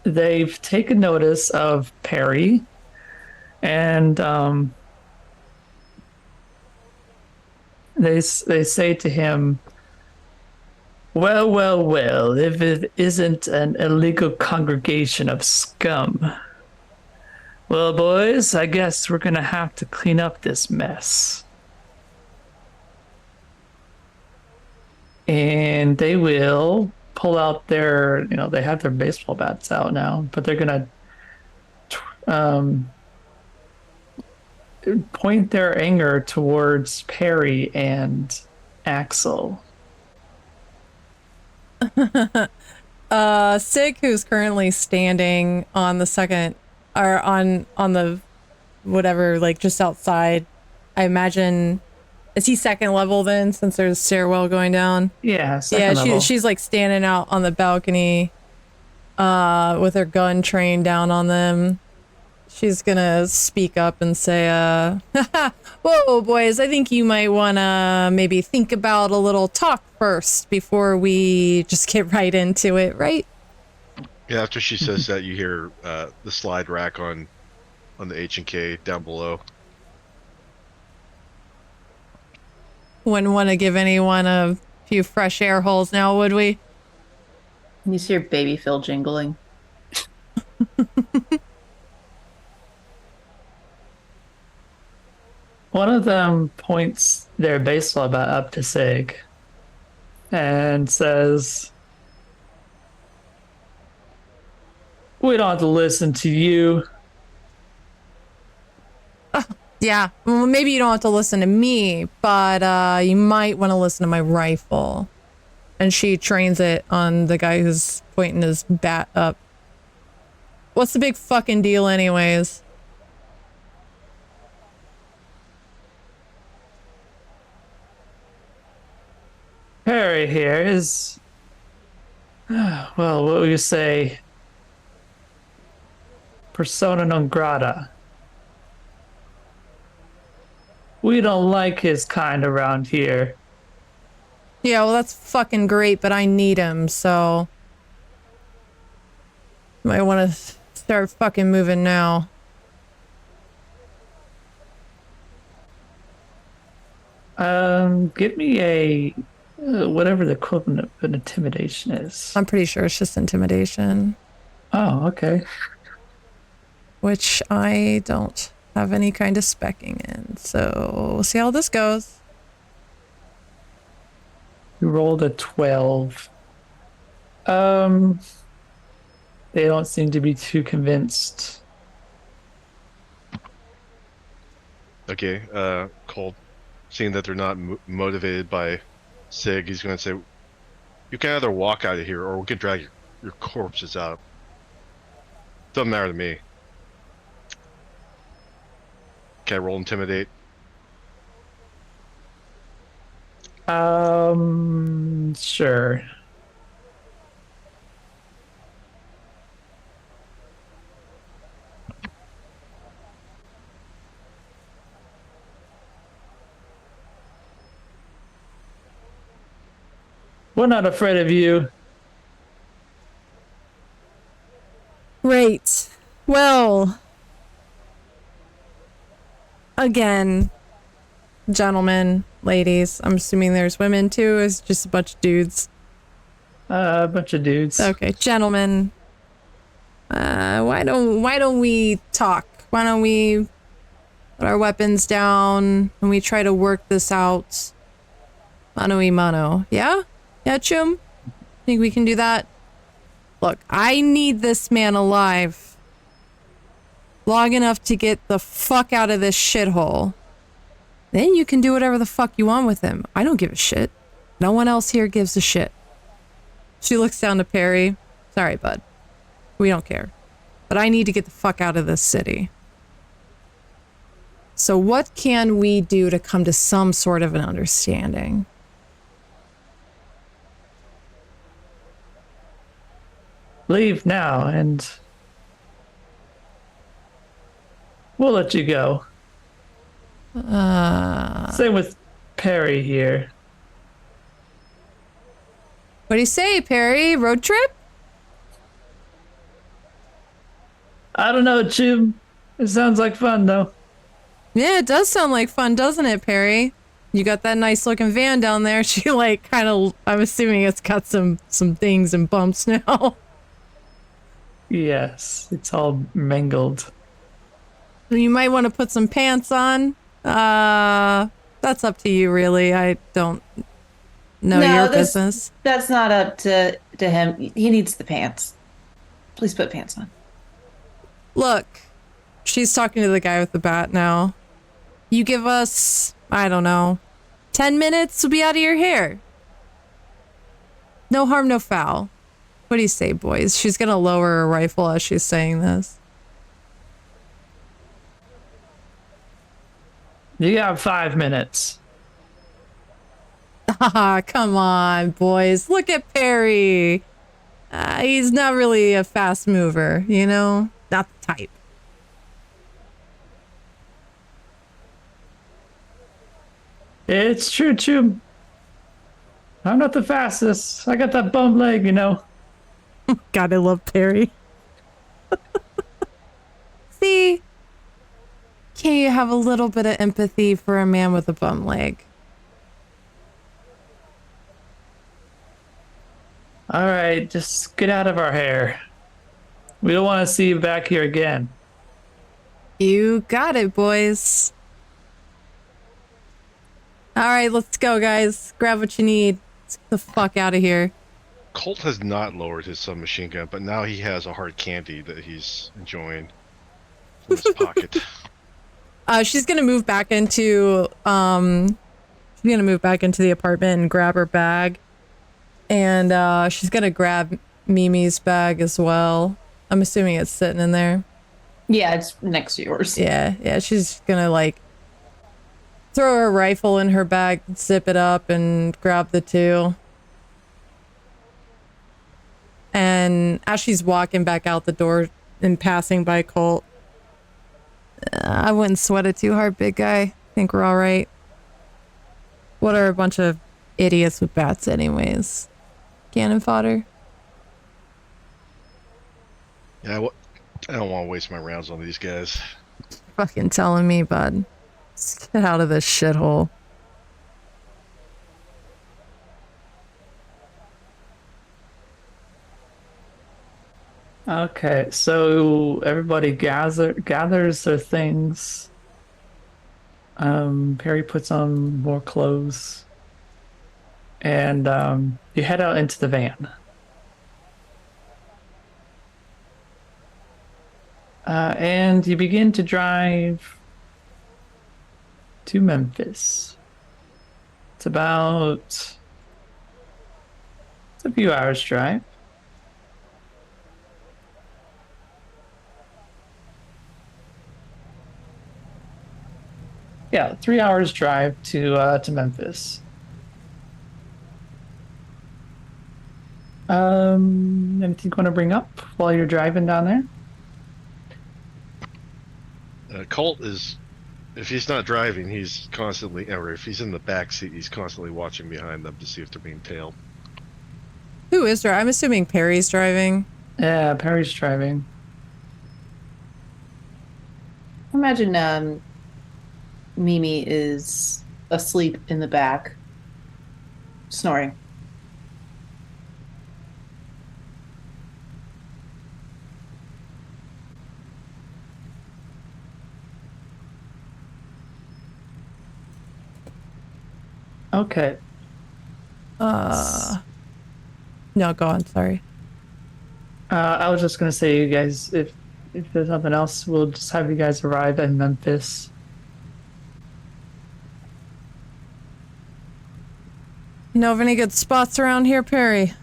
They've taken notice of Perry, and they say to him, well, if it isn't an illegal congregation of scum. Well, boys, I guess we're gonna have to clean up this mess. And they will pull out their, they have their baseball bats out now, but they're gonna point their anger towards Perry and Axel. Sig, who's currently standing on the second, or on the whatever, like just outside, I imagine. Is he second level then, since there's a stairwell going down? Yeah, second level. She's like standing out on the balcony with her gun trained down on them. She's gonna speak up and say, whoa, boys, I think you might wanna maybe think about a little talk first before we just get right into it, right? Yeah, after she says that, you hear the slide rack on the H&K down below. Wouldn't want to give anyone a few fresh air holes now, would we? You see your baby Phil jingling. One of them points their baseball bat up to Sig and says, "We don't have to listen to you." Yeah, well, maybe you don't have to listen to me, but you might want to listen to my rifle. And she trains it on the guy who's pointing his bat up. What's the big fucking deal anyways? Harry here is, well, what would you say? Persona non grata. We don't like his kind around here. Yeah, well, that's fucking great, but I need him, so... Might want to start fucking moving now. Give me a whatever the equivalent of an intimidation is. I'm pretty sure it's just intimidation, Oh, okay. which I don't have any kind of specking in, so we'll see how this goes. You rolled a 12. They don't seem to be too convinced. Okay, Colt, seeing that they're not motivated by Sig, he's going to say, you can either walk out of here or we can drag your corpses out. Doesn't matter to me. Can I roll intimidate? Sure. We're not afraid of you. Great. Well, again, gentlemen, ladies, I'm assuming there's women too. It's just a bunch of dudes. A bunch of dudes. Okay, gentlemen. Why don't we talk? Why don't we put our weapons down and we try to work this out mano y mano? Yeah? Yeah, Chum? Think we can do that? Look, I need this man alive long enough to get the fuck out of this shithole. Then you can do whatever the fuck you want with him. I don't give a shit. No one else here gives a shit. She looks down to Perry. Sorry, bud. We don't care. But I need to get the fuck out of this city. So what can we do to come to some sort of an understanding? Leave now and we'll let you go. Same with Perry here. What do you say, Perry? Road trip? I don't know, Jim. It sounds like fun, though. Yeah, it does sound like fun, doesn't it, Perry? You got that nice looking van down there. She like kind of, I'm assuming it's got some things and bumps now. Yes, it's all mangled. You might want to put some pants on. That's up to you, really. I don't know your business. That's not up to him. He needs the pants. Please put pants on. Look, she's talking to the guy with the bat now. You give us, I don't know, 10 minutes, we'll be out of your hair. No harm, no foul. What do you say, boys? She's gonna lower her rifle as she's saying this. You got 5 minutes. Ah, come on, boys. Look at Perry. He's not really a fast mover, you know? Not the type. It's true, Jim. I'm not the fastest. I got that bum leg, you know. God, I love Perry. See? Can you have a little bit of empathy for a man with a bum leg? All right, just get out of our hair. We don't want to see you back here again. You got it, boys. All right, let's go, guys. Grab what you need. Let's get the fuck out of here. Colt has not lowered his submachine gun, but now he has a hard candy that he's enjoying from his pocket. She's gonna move back into the apartment and grab her bag. And she's gonna grab Mimi's bag as well. I'm assuming it's sitting in there. Yeah, it's next to yours. Yeah, she's gonna like throw her rifle in her bag, zip it up, and grab the two. And as she's walking back out the door and passing by Colt, I wouldn't sweat it too hard, big guy. I think we're all right. What are a bunch of idiots with bats anyways? Cannon fodder? Yeah, I don't want to waste my rounds on these guys. Fucking telling me, bud. Let's get out of this shithole. Okay, so everybody gathers their things. Perry puts on more clothes, and you head out into the van. And you begin to drive to Memphis. It's a few hours drive. Yeah, 3 hours drive to Memphis. Anything you want to bring up while you're driving down there? Colt is, if he's not driving, he's constantly, or if he's in the back seat, he's constantly watching behind them to see if they're being tailed. Who is driving? I'm assuming Perry's driving. Yeah, Perry's driving. Imagine Mimi is asleep in the back, snoring. Okay. No, go on, sorry. I was just gonna say, you guys, if there's nothing else, we'll just have you guys arrive in Memphis. You know of any good spots around here, Perry?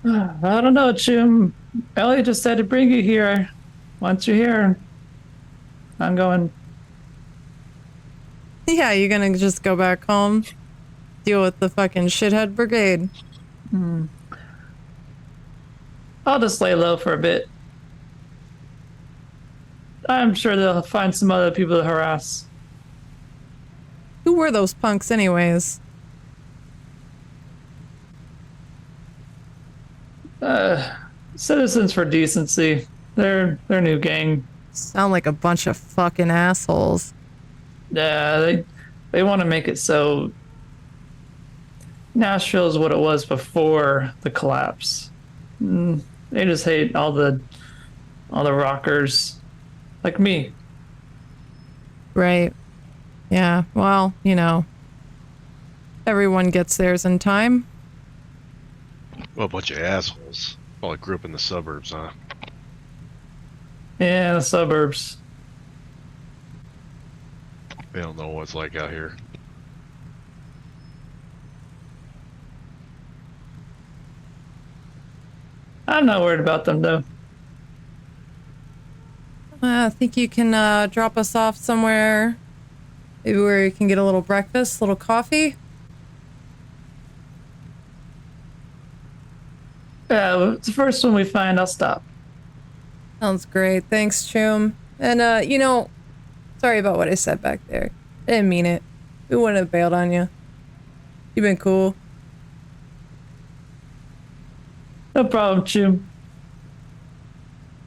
I don't know, Jim. Elliot just said to bring you here. Once you're here, I'm going. Yeah, you're gonna just go back home, deal with the fucking shithead brigade. I'll just lay low for a bit. I'm sure they'll find some other people to harass. Who were those punks anyways? Citizens for Decency. They're new gang. Sound like a bunch of fucking assholes. Yeah, they want to make it so Nashville is what it was before the collapse. They just hate all the rockers, like me. Right. Yeah, well, you know, everyone gets theirs in time. Well, a bunch of assholes. Well, I grew up in the suburbs, huh? Yeah, the suburbs. They don't know what it's like out here. I'm not worried about them though. I think you can drop us off somewhere, maybe where you can get a little breakfast, a little coffee. Yeah, it's the first one we find, I'll stop. Sounds great. Thanks, Chum. And, you know, sorry about what I said back there. I didn't mean it. We wouldn't have bailed on you. You've been cool. No problem, Jim.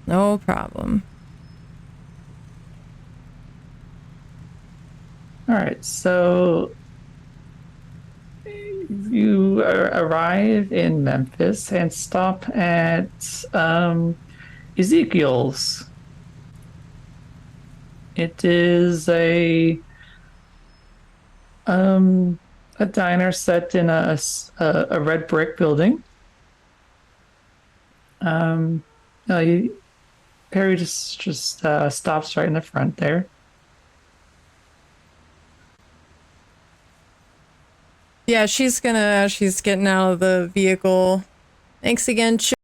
No problem. All right, so you arrive in Memphis and stop at Ezekiel's. It is a diner set in a red brick building. You Perry just stops right in the front there. Yeah, she's getting out of the vehicle. Thanks again,